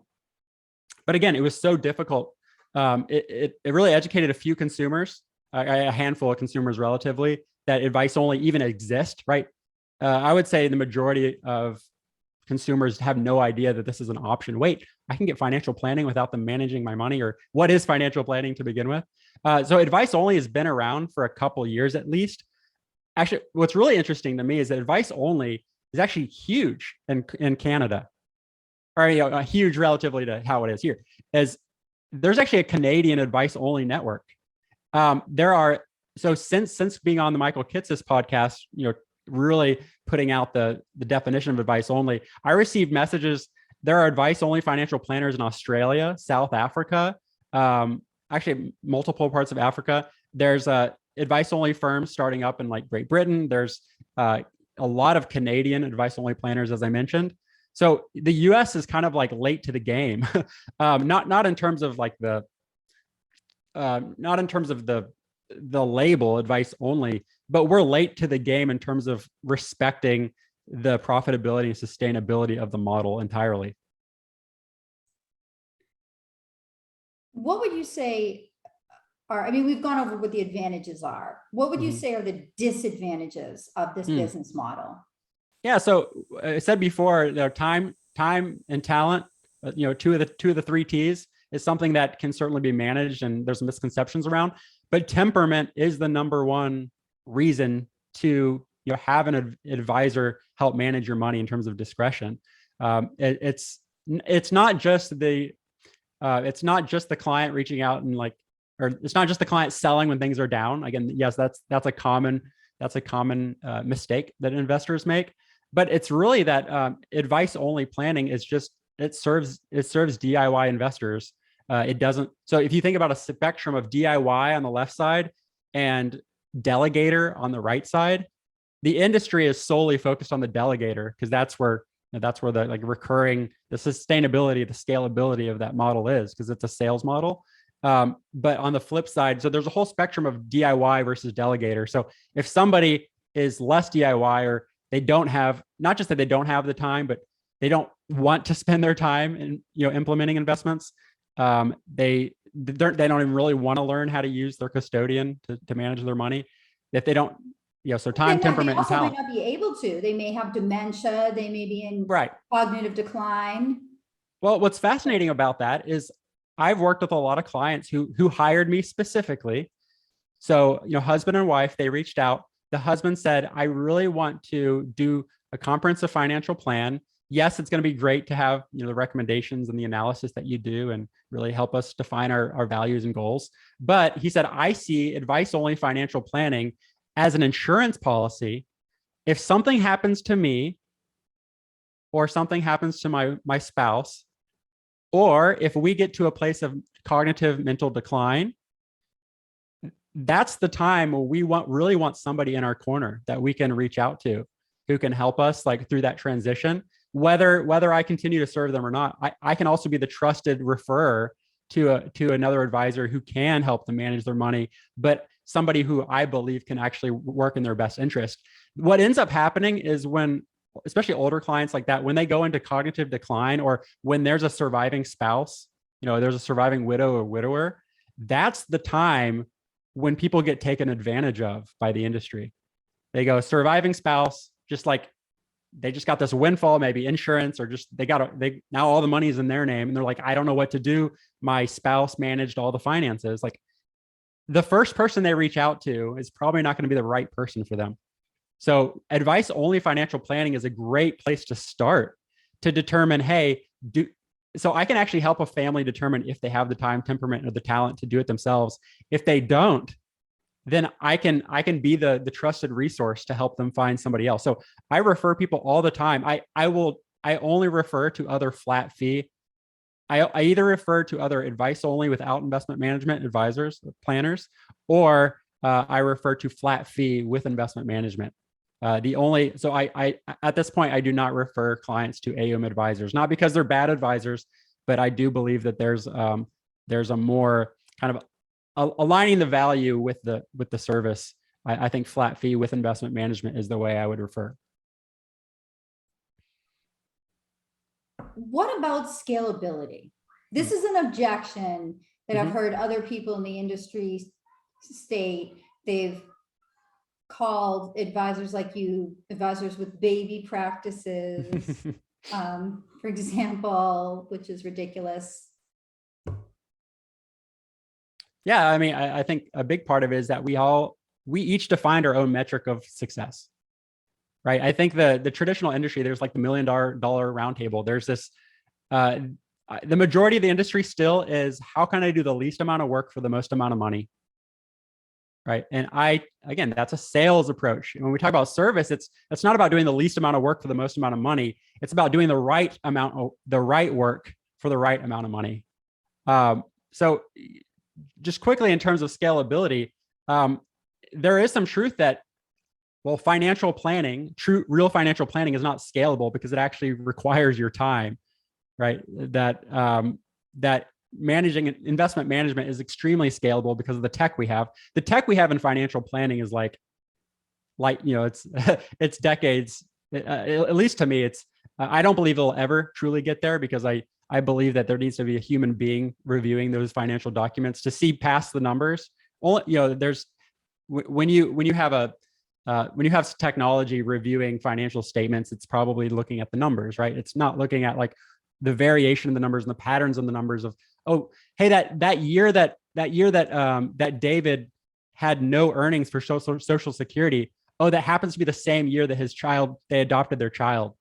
again, it was so difficult. It really educated a few consumers, a handful of consumers relatively, that advice only even exist, right? I would say the majority of consumers have no idea that this is an option. Wait, I can get financial planning without them managing my money, or what is financial planning to begin with? So advice only has been around for a couple years at least. actually, what's really interesting to me is that advice only is actually huge in Canada, or huge relatively to how it is here. As there's actually a Canadian advice only network. There are so since being on the Michael Kitces podcast, really putting out the definition of advice only, I received messages. There are advice only financial planners in Australia, South Africa, actually multiple parts of Africa. There's advice only firms starting up in like Great Britain. There's a lot of Canadian advice only planners, as I mentioned. So the US is kind of like late to the game, not in terms of like not in terms of the label advice only, but we're late to the game in terms of respecting the profitability and sustainability of the model entirely. What would you say are, I mean, we've gone over what the advantages are. What would you say are the disadvantages of this business model? Yeah, so I said before, time and talent, two of the three T's is something that can certainly be managed, and there's misconceptions around. But temperament is the number one reason to have an advisor help manage your money in terms of discretion. It's not just the client reaching out and or it's not just the client selling when things are down. Again, yes, that's a common mistake that investors make. But it's really that advice only planning is just it serves DIY investors. It doesn't. So if you think about a spectrum of DIY on the left side and delegator on the right side, the industry is solely focused on the delegator because that's where the recurring, the sustainability, the scalability of that model is, because it's a sales model. But on the flip side, so there's a whole spectrum of DIY versus delegator. So if somebody is less DIY, or they don't have, not just that they don't have the time, but they don't want to spend their time in implementing investments. They don't even really want to learn how to use their custodian to manage their money. If they don't, so time, temperament, and talent. They may not be able to. They may have dementia. They may be in right cognitive decline. Well, what's fascinating about that is I've worked with a lot of clients who hired me specifically. So, husband and wife, they reached out. The husband said, I really want to do a comprehensive financial plan. Yes, it's going to be great to have, the recommendations and the analysis that you do and really help us define our values and goals. But he said, I see advice only financial planning as an insurance policy. If something happens to me or something happens to my spouse, or if we get to a place of cognitive mental decline, that's the time where we really want somebody in our corner that we can reach out to, who can help us through that transition. Whether I continue to serve them or not, I can also be the trusted referrer to another advisor who can help them manage their money, but somebody who I believe can actually work in their best interest. What ends up happening is when, especially older clients like that, when they go into cognitive decline, or when there's a surviving spouse, there's a surviving widow or widower, that's the time when people get taken advantage of by the industry. They go surviving spouse, just like they just got this windfall, maybe insurance, or just now all the money's in their name. And they're like, I don't know what to do. My spouse managed all the finances. The first person they reach out to is probably not going to be the right person for them. So advice only financial planning is a great place to start to determine, so I can actually help a family determine if they have the time, temperament, or the talent to do it themselves. If they don't, then I can be the trusted resource to help them find somebody else. So I refer people all the time. I only refer to other flat fee. I either refer to other advice only without investment management advisors, planners, or I refer to flat fee with investment management. I at this point, I do not refer clients to AUM advisors, not because they're bad advisors, but I do believe that there's a more kind of aligning the value with the service. I think flat fee with investment management is the way I would refer. What about scalability? This is an objection that I've heard other people in the industry state. They've called advisors like you advisors with baby practices, for example, which is ridiculous. Yeah, I mean, I think a big part of it is that we all we each defined our own metric of success, right? I think the traditional industry, there's like the $1 million round table. There's this, the majority of the industry still is, how can I do the least amount of work for the most amount of money? Right. And again, that's a sales approach. And when we talk about service, it's not about doing the least amount of work for the most amount of money. It's about doing the right work for the right amount of money. So just quickly, in terms of scalability, there is some truth that, well, financial planning, real financial planning is not scalable because it actually requires your time, right? That managing investment management is extremely scalable because of the tech we have. The tech we have in financial planning is like, it's it's decades. At least to me, it's I don't believe it'll ever truly get there, because I believe that there needs to be a human being reviewing those financial documents to see past the numbers. Only, there's when you have technology reviewing financial statements, it's probably looking at the numbers, right? It's not looking at like the variation in the numbers and the patterns in the numbers of, oh, hey, that year that David had no earnings for social security. Oh, that happens to be the same year that they adopted their child.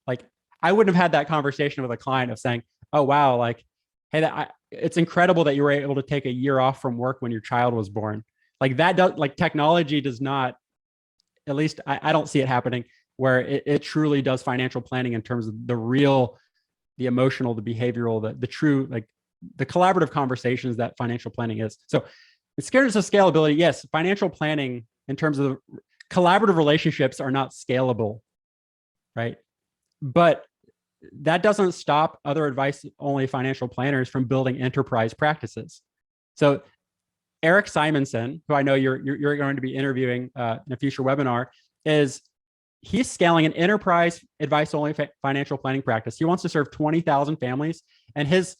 Like, I wouldn't have had that conversation with a client of saying, oh, wow, like, hey, it's incredible that you were able to take a year off from work when your child was born. Like technology does not, at least I don't see it happening, where it truly does financial planning in terms of the emotional, the behavioral, the true, like the collaborative conversations that financial planning is. So in terms of scalability, yes, financial planning in terms of collaborative relationships are not scalable, right? But that doesn't stop other advice-only financial planners from building enterprise practices. So Eric Simonson, who I know you're going to be interviewing in a future webinar, he's scaling an enterprise advice-only financial planning practice. He wants to serve 20,000 families, and his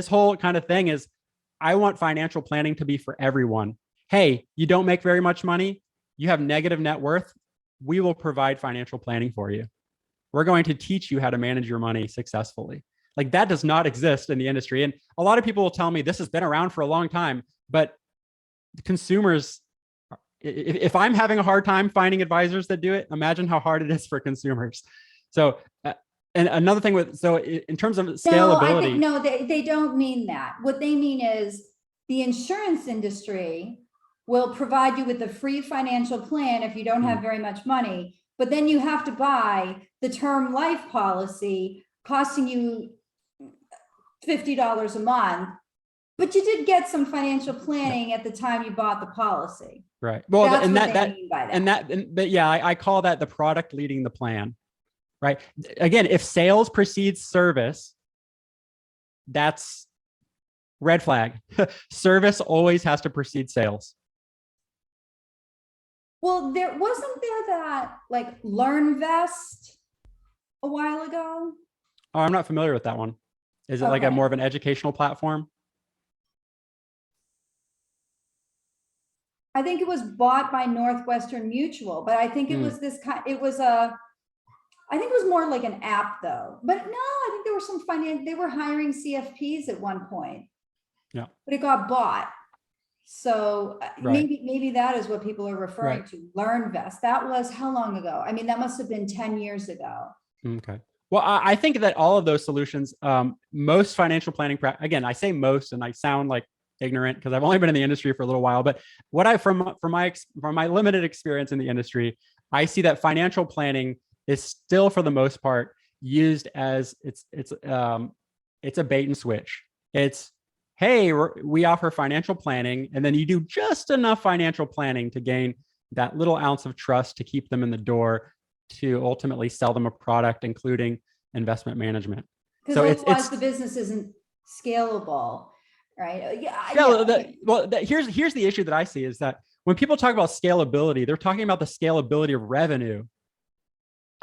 whole kind of thing is, I want financial planning to be for everyone. Hey, you don't make very much money, you have negative net worth, we will provide financial planning for you. We're going to teach you how to manage your money successfully. Like, that does not exist in the industry. And a lot of people will tell me this has been around for a long time, but consumers, if I'm having a hard time finding advisors that do it, imagine how hard it is for consumers. So, and another thing in terms of scalability. No, they don't mean that. What they mean is the insurance industry will provide you with a free financial plan if you don't have very much money, but then you have to buy the term life policy costing you $50 a month. But you did get some financial planning at the time you bought the policy. Right. Well, that's and what they mean by that. But yeah, I call that the product leading the plan, right? Again, if sales precedes service, that's red flag. Service always has to precede sales. Well, wasn't there that like LearnVest a while ago? Oh, I'm not familiar with that one. Is it like a more of an educational platform? I think it was bought by Northwestern Mutual, but I think it was I think it was more like an app though. But no, I think there were some they were hiring CFPs at one point. Yeah. But it got bought. So right. maybe that is what people are referring right. to. LearnVest. That was how long ago? I mean, that must have been 10 years ago. Okay. Well, I think that all of those solutions, most financial planning, again, I say most, and I sound like ignorant because I've only been in the industry for a little while, but from my limited experience in the industry, I see that financial planning is still, for the most part, used as it's a bait and switch. It's, hey, we offer financial planning, and then you do just enough financial planning to gain that little ounce of trust to keep them in the door to ultimately sell them a product, including investment management. So otherwise the business isn't scalable, right? Here's the issue that I see is that when people talk about scalability, they're talking about the scalability of revenue.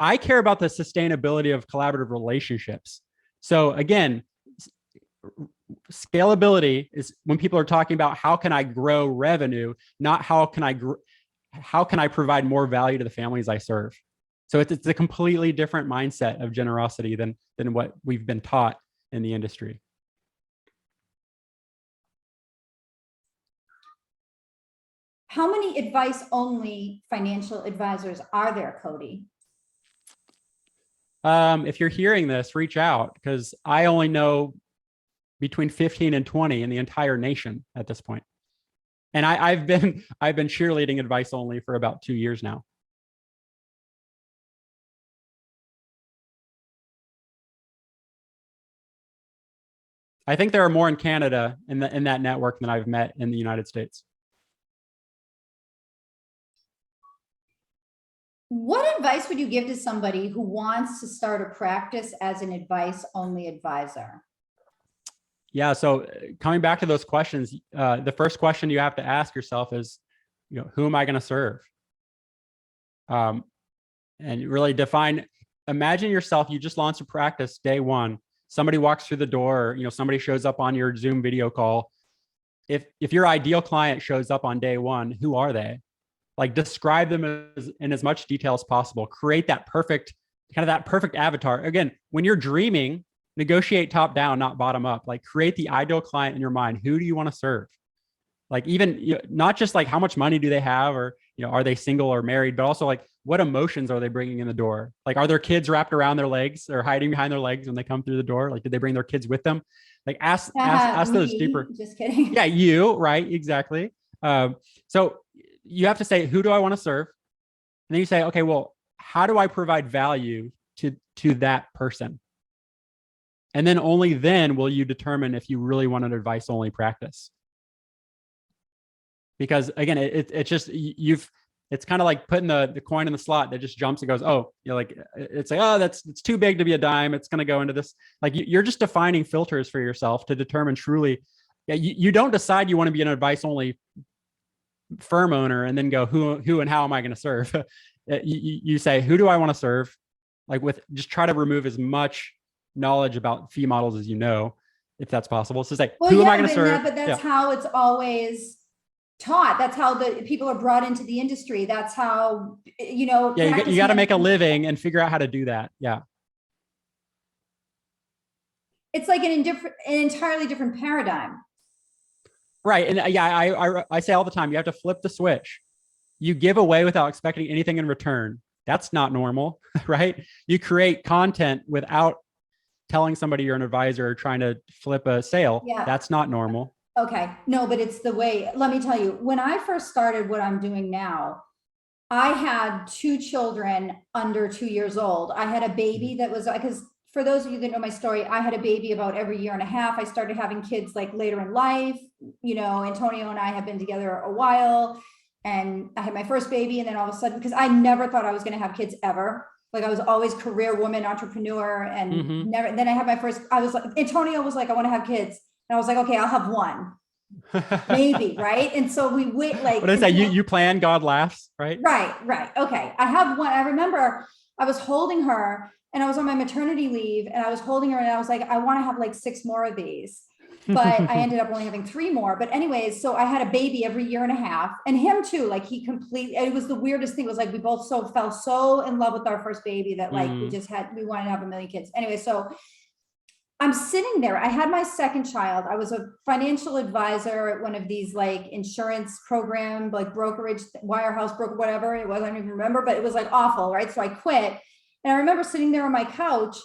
I care about the sustainability of collaborative relationships. So again, scalability is when people are talking about how can I grow revenue, not how can I provide more value to the families I serve. So it's a completely different mindset of generosity than what we've been taught in the industry. How many advice-only financial advisors are there, Cody? If you're hearing this, reach out, because I only know between 15 and 20 in the entire nation at this point. And I've been cheerleading advice only for about 2 years now. I think there are more in Canada in that network than I've met in the United States. What advice would you give to somebody who wants to start a practice as an advice-only advisor? Yeah. So coming back to those questions, the first question you have to ask yourself is, who am I going to serve? And really define, imagine yourself, you just launched a practice day one. Somebody walks through the door, somebody shows up on your Zoom video call. If your ideal client shows up on day one, who are they? Like, describe them in as much detail as possible. Create that perfect avatar. Again, when you're dreaming, negotiate top down, not bottom up. Like, create the ideal client in your mind. Who do you want to serve? Like, even not just like how much money do they have, or are they single or married, but also like what emotions are they bringing in the door? Like, are their kids wrapped around their legs or hiding behind their legs when they come through the door? Like, did they bring their kids with them? Like, ask those deeper. Just kidding. Yeah, you, right? Exactly. So you have to say, who do I want to serve? And then you say, okay, well, how do I provide value to that person? And then only then will you determine if you really want an advice only practice. Because again, it's kind of like putting the coin in the slot that just jumps and goes, oh, it's like, oh, it's too big to be a dime. It's going to go into this. Like, you're just defining filters for yourself to determine truly. Yeah, you don't decide you want to be an advice only firm owner and then go, who and how am I going to serve? You say, who do I want to serve? Like, just try to remove as much knowledge about fee models as if that's possible. So say, who am I going to serve? But that's how it's always taught. That's how the people are brought into the industry. That's how, you got to make a living and figure out how to do that. Yeah. It's like an entirely different paradigm. Right. And yeah, I say all the time, you have to flip the switch. You give away without expecting anything in return. That's not normal, right? You create content without telling somebody you're an advisor or trying to flip a sale. Yeah. That's not normal. Okay. No, but it's the way. Let me tell you, when I first started what I'm doing now, I had 2 children under 2 years old. I had a baby that was, because for those of you that know my story, I had a baby about every year and a half. I started having kids like later in life. Antonio and I have been together a while, and I had my first baby. And then all of a sudden, because I never thought I was going to have kids ever. Like, I was always career woman, entrepreneur, and never, then I had my first, Antonio was like, I want to have kids. And I was like, okay, I'll have one, maybe. Right. And so we went like, what is that? You plan, God laughs, right? Right. Okay. I have one. I remember I was holding her and I was on my maternity leave, and I was holding her and I was like, I want to have like 6 more of these, but I ended up only having 3 more. But anyways, so I had a baby every year and a half, and him too. Like, it was the weirdest thing. It was like, we both fell so in love with our first baby that like, we wanted to have a million kids. Anyway, so I'm sitting there. I had my second child. I was a financial advisor at one of these like insurance program, like brokerage, wirehouse broker, whatever it was. I don't even remember, but it was like awful. Right. So I quit. And I remember sitting there on my couch,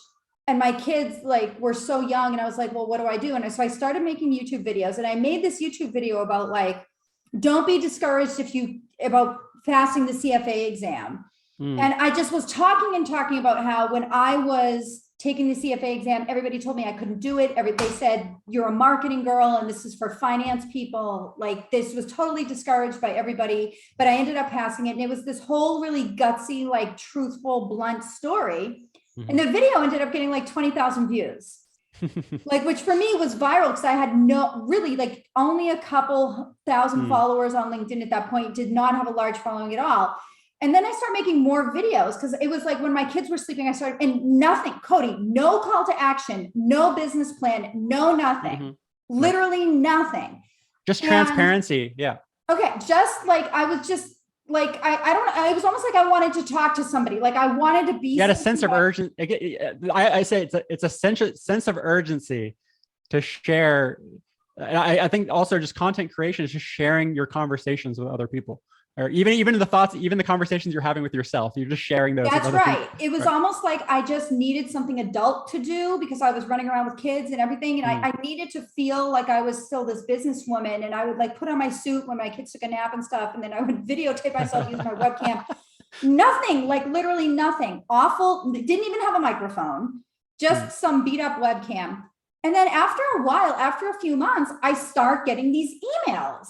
and my kids like were so young, and I was like, well, what do I do? And so I started making YouTube videos, and I made this YouTube video about like, don't be discouraged about passing the CFA exam. And I just was talking about how when I was taking the CFA exam, everybody told me I couldn't do it. They said, you're a marketing girl and this is for finance people. Like, this was totally discouraged by everybody, but I ended up passing it. And it was this whole really gutsy, like truthful, blunt story. And the video ended up getting like 20,000 views, like, which for me was viral because I had only a couple thousand followers on LinkedIn at that point, did not have a large following at all. And then I started making more videos because it was like when my kids were sleeping, and nothing, Cody, no call to action, no business plan, no nothing, literally nothing. Just transparency. Yeah. Okay. Just like, I was just like, I don't know. It was almost like I wanted to talk to somebody. Like, I wanted to be. You had a sense of urgency. I say it's a sense of urgency to share I think also just content creation is just sharing your conversations with other people, or even the thoughts, even the conversations you're having with yourself. You're just sharing those with That's other right. people. It was Right. almost like I just needed something adult to do because I was running around with kids and everything. And I needed to feel like I was still this businesswoman. And I would like put on my suit when my kids took a nap and stuff. And then I would videotape myself using my webcam. Nothing, like literally nothing. Awful. Didn't even have a microphone, just some beat up webcam. And then after a while, after a few months, I start getting these emails.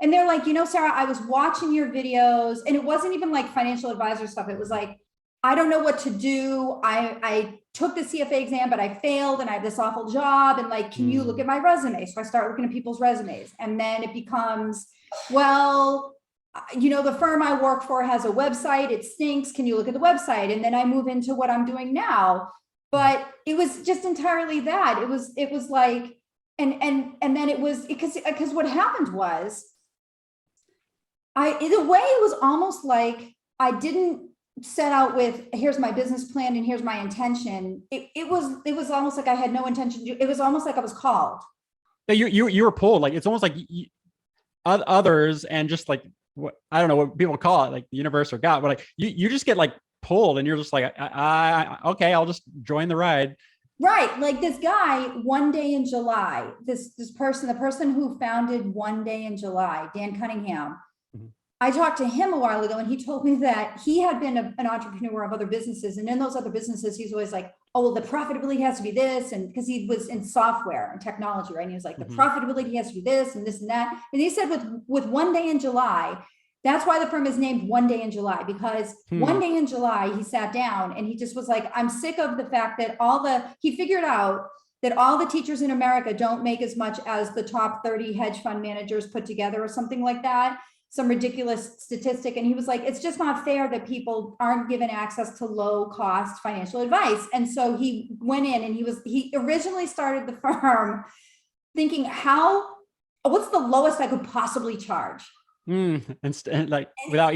And they're like, Sarah, I was watching your videos, and it wasn't even like financial advisor stuff. It was like, I don't know what to do. I took the CFA exam, but I failed and I have this awful job. And like, can you look at my resume? So I start looking at people's resumes. And then it becomes, well, the firm I work for has a website. It stinks. Can you look at the website? And then I move into what I'm doing now. But it was just entirely that. It was like, and then it was because what happened was, in a way, it was almost like I didn't set out with, here's my business plan and here's my intention. It was almost like I had no intention to. It was almost like I was called. You were pulled. Like it's almost like others, and just like what I don't know what people call it, like the universe or God, but like you just get like pulled, and you're just like, okay, I'll just join the ride. Right. Like this guy, One Day in July, this person, the person who founded One Day in July, Dan Cunningham. I talked to him a while ago, and he told me that he had been an entrepreneur of other businesses. And in those other businesses, he's always like, oh, well, the profitability has to be this. And because he was in software and technology, right? And he was like, the profitability has to be this and this and that. And he said with One Day in July, that's why the firm is named One Day in July, because One Day in July, he sat down and he just was like, I'm sick of the fact that he figured out that all the teachers in America don't make as much as the top 30 hedge fund managers put together or something like that. Some ridiculous statistic. And he was like, it's just not fair that people aren't given access to low cost financial advice. And so he went in and he originally started the firm thinking, what's the lowest I could possibly charge? And like without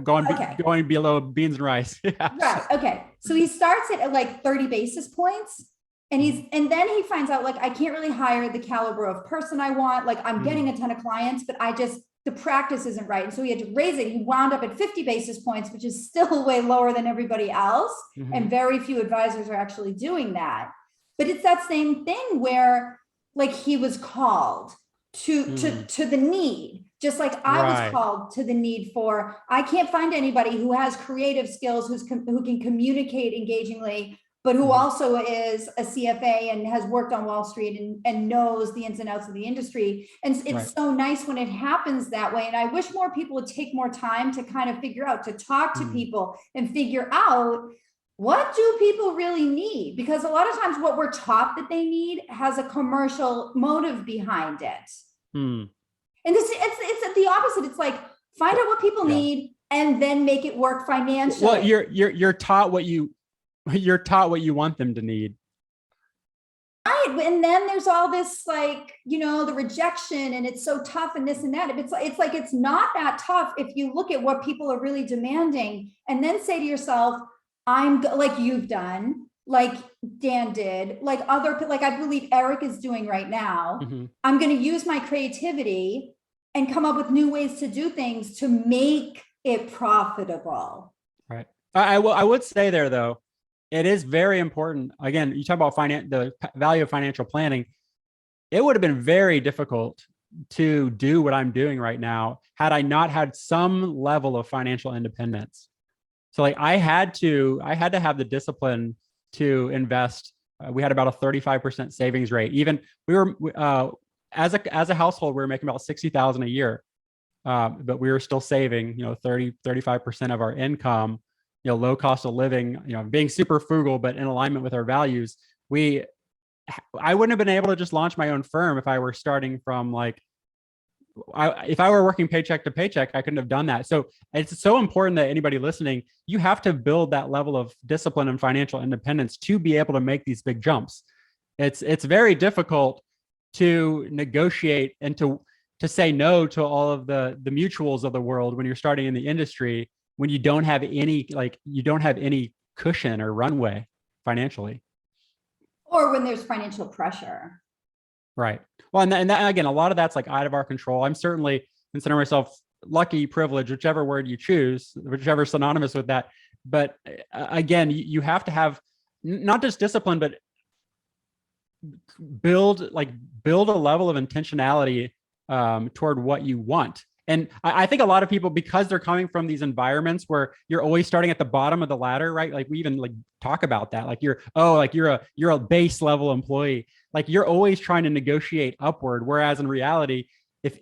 going below beans and rice. Yeah. Right. Okay. So he starts it at like 30 basis points. And then he finds out, like, I can't really hire the caliber of person I want. Like, I'm getting a ton of clients, but the practice isn't right. And so he had to raise it. He wound up at 50 basis points, which is still way lower than everybody else. And very few advisors are actually doing that. But it's that same thing where like he was called to the need, just like I was called to the need for, I can't find anybody who has creative skills, who can communicate engagingly, but who also is a CFA and has worked on Wall Street and knows the ins and outs of the industry. And it's so nice when it happens that way. And I wish more people would take more time to kind of figure out, to talk to people and figure out, what do people really need? Because a lot of times what we're taught that they need has a commercial motive behind it. And it's the opposite. It's like, find out what people need and then make it work financially. Well, you're taught what you want them to need. Right. And then there's all this, like, the rejection, and it's so tough and this and that. It's like, it's not that tough if you look at what people are really demanding and then say to yourself, I'm like you've done, like Dan did, like I believe Eric is doing right now. I'm going to use my creativity and come up with new ways to do things to make it profitable. Right. I would say there, though, it is very important. Again, you talk about the value of financial planning. It would have been very difficult to do what I'm doing right now had I not had some level of financial independence. So like I had to have the discipline to invest. We had about a 35% savings rate. Even we were, as a household, we were making about $60,000 a year. But we were still saving, 35% of our income, low cost of living, being super frugal, but in alignment with our values. I wouldn't have been able to just launch my own firm if I were starting from if I were working paycheck to paycheck, I couldn't have done that. So it's so important that anybody listening, you have to build that level of discipline and financial independence to be able to make these big jumps. It's very difficult to negotiate and to say no to all of the mutuals of the world when you're starting in the industry, when you don't have any cushion or runway financially. Or when there's financial pressure. Right. Well, and that, again, a lot of that's like out of our control. I'm certainly consider myself lucky, privileged, whichever word you choose, whichever synonymous with that. But again, you have to have not just discipline, but build build a level of intentionality toward what you want. And I think a lot of people, because they're coming from these environments where you're always starting at the bottom of the ladder, right? Like we even like talk about that. Like you're a base level employee. Like you're always trying to negotiate upward. Whereas in reality,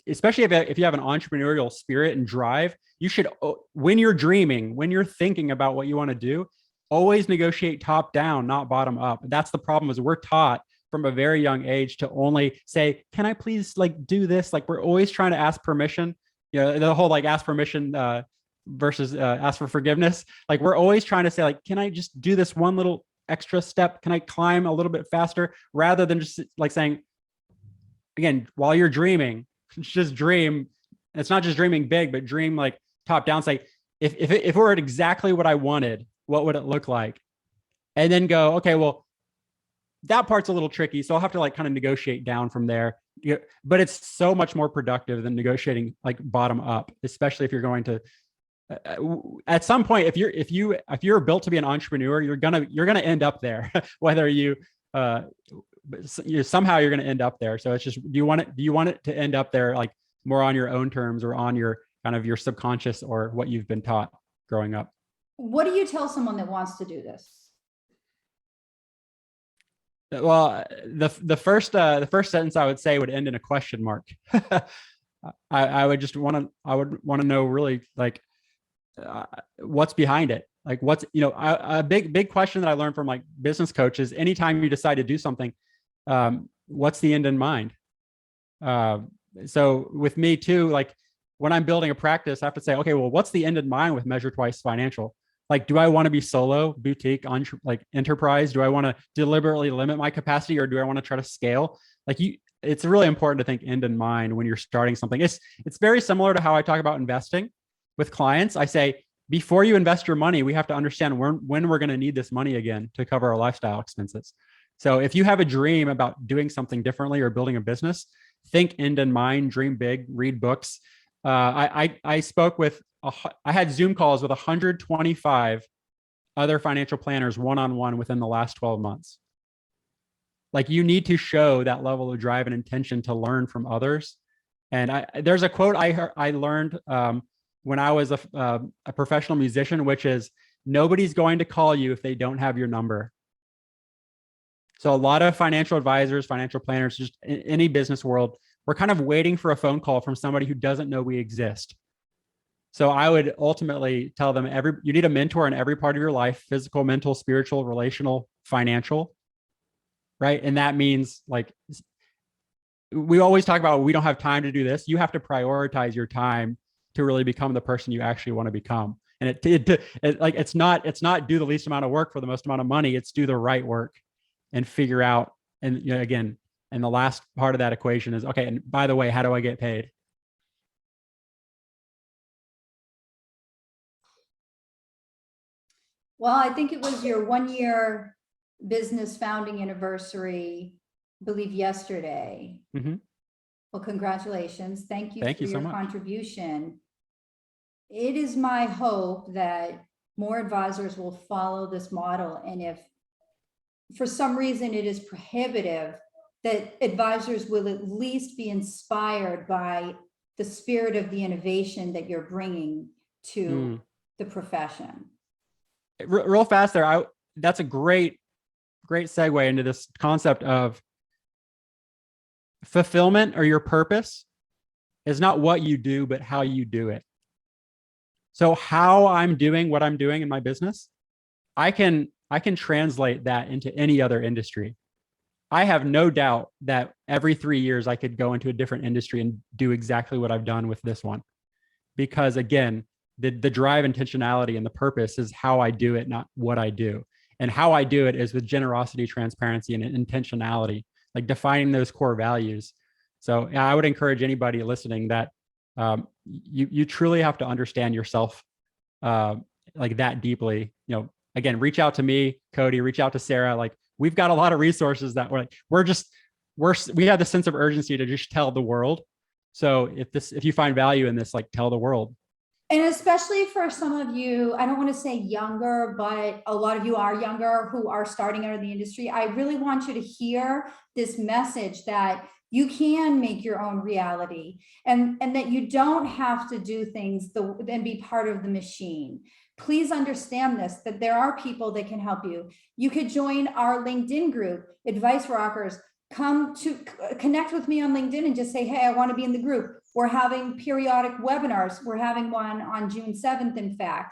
especially if you have an entrepreneurial spirit and drive, you should, when you're dreaming, when you're thinking about what you want to do, always negotiate top down, not bottom up. That's the problem, is we're taught from a very young age to only say, can I please like do this? Like we're always trying to ask permission. You know, the whole like ask permission versus ask for forgiveness. Like we're always trying to say like, can I just do this one little extra step? Can I climb a little bit faster? Rather than just like saying, again, while you're dreaming, just dream. It's not just dreaming big, but dream like top down. Say, if it were exactly what I wanted, what would it look like? And then go, okay, well, that part's a little tricky. So I'll have to like kind of negotiate down from there. But it's so much more productive than negotiating like bottom up, especially if you're going to at some point, if you're built to be an entrepreneur, you're gonna end up there, whether somehow you're gonna end up there. So it's just, do you want it to end up there like more on your own terms or on your kind of your subconscious or what you've been taught growing up? What do you tell someone that wants to do this? Well, the first sentence I would say would end in a question mark. I would want to know really like what's behind it. Like what's, a big question that I learned from like business coaches, anytime you decide to do something, what's the end in mind? So with me too, like when I'm building a practice, I have to say, okay, well, what's the end in mind with Measure Twice Financial? Like, do I want to be solo, boutique, like enterprise? Do I want to deliberately limit my capacity, or do I want to try to scale? Like it's really important to think end in mind when you're starting something. It's very similar to how I talk about investing with clients. I say, before you invest your money, we have to understand when we're going to need this money again to cover our lifestyle expenses. So if you have a dream about doing something differently or building a business, think end in mind, dream big, read books. I spoke with, I had Zoom calls with 125 other financial planners one-on-one within the last 12 months. Like you need to show that level of drive and intention to learn from others. And there's a quote I learned when I was a professional musician, which is, nobody's going to call you if they don't have your number. So a lot of financial advisors, financial planners, just in any business world, we're kind of waiting for a phone call from somebody who doesn't know we exist. So I would ultimately tell them you need a mentor in every part of your life: physical, mental, spiritual, relational, financial, right? And that means like, we always talk about, we don't have time to do this. You have to prioritize your time to really become the person you actually want to become. And it's not do the least amount of work for the most amount of money. It's do the right work and figure out. And again, and the last part of that equation is, okay, and by the way, how do I get paid? Well, I think it was your 1-year business founding anniversary, I believe yesterday. Mm-hmm. Well, congratulations. Thank you for so your much. contribution. It is my hope that more advisors will follow this model. And if for some reason it is prohibitive, that advisors will at least be inspired by the spirit of the innovation that you're bringing to the profession. Real fast there, that's a great segue into this concept of fulfillment, or your purpose is not what you do, but how you do it. So how I'm doing what I'm doing in my business, I can translate that into any other industry. I have no doubt that every 3 years I could go into a different industry and do exactly what I've done with this one. Because again, the drive, intentionality, and the purpose is how I do it, not what I do. And how I do it is with generosity, transparency, and intentionality, like defining those core values. So I would encourage anybody listening that you truly have to understand yourself like that deeply. Again, reach out to me, Cody, reach out to Sarah. Like we've got a lot of resources that we're we have the sense of urgency to just tell the world. So if you find value in this, like, tell the world. And especially for some of you, I don't want to say younger, but a lot of you are younger who are starting out in the industry. I really want you to hear this message that you can make your own reality, and that you don't have to do things and be part of the machine. Please understand this, that there are people that can help you. You could join our LinkedIn group, Advice Rockers. Come to connect with me on LinkedIn and just say, hey, I want to be in the group. We're having periodic webinars. We're having one on June 7th, in fact.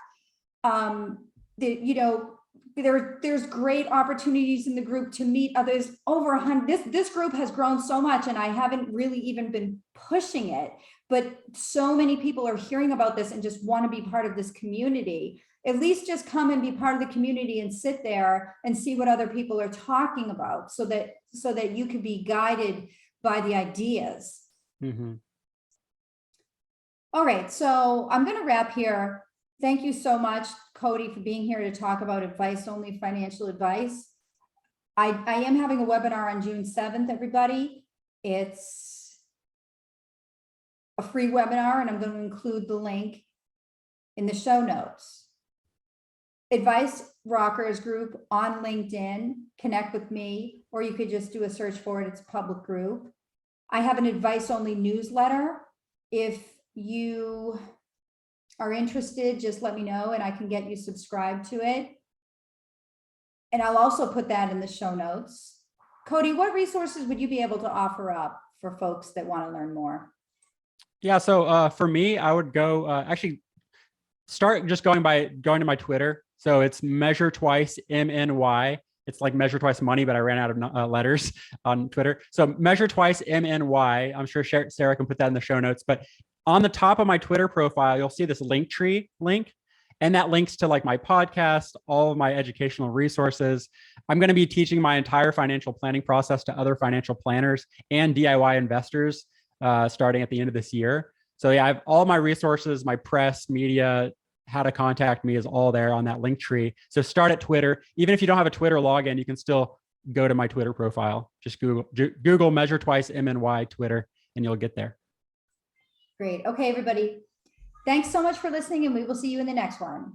There's great opportunities in the group to meet others. Over 100. This group has grown so much, and I haven't really even been pushing it, but so many people are hearing about this and just want to be part of this community. At least just come and be part of the community and sit there and see what other people are talking about, so that you can be guided by the ideas. Mm-hmm. All right, so I'm going to wrap here. Thank you so much, Cody, for being here to talk about advice-only financial advice. I am having a webinar on June 7th, everybody. It's a free webinar, and I'm going to include the link in the show notes. Advice Rockers group on LinkedIn, connect with me, or you could just do a search for it. It's a public group. I have an advice-only newsletter. If you are interested, just let me know and I can get you subscribed to it. And I'll also put that in the show notes. Cody, what resources would you be able to offer up for folks that want to learn more? Yeah, so for me, I would go actually start just going to my Twitter. So it's Measure Twice MNY. It's like Measure Twice Money, but I ran out of letters on Twitter. So Measure Twice MNY. I'm sure Sarah can put that in the show notes. But on the top of my Twitter profile, you'll see this Linktree link. And that links to like my podcast, all of my educational resources. I'm going to be teaching my entire financial planning process to other financial planners and DIY investors starting at the end of this year. So yeah, I have all my resources, my press, media, how to contact me is all there on that link tree. So start at Twitter. Even if you don't have a Twitter login, you can still go to my Twitter profile. Just Google Measure Twice MNY Twitter, and you'll get there. Great. Okay, everybody. Thanks so much for listening, and we will see you in the next one.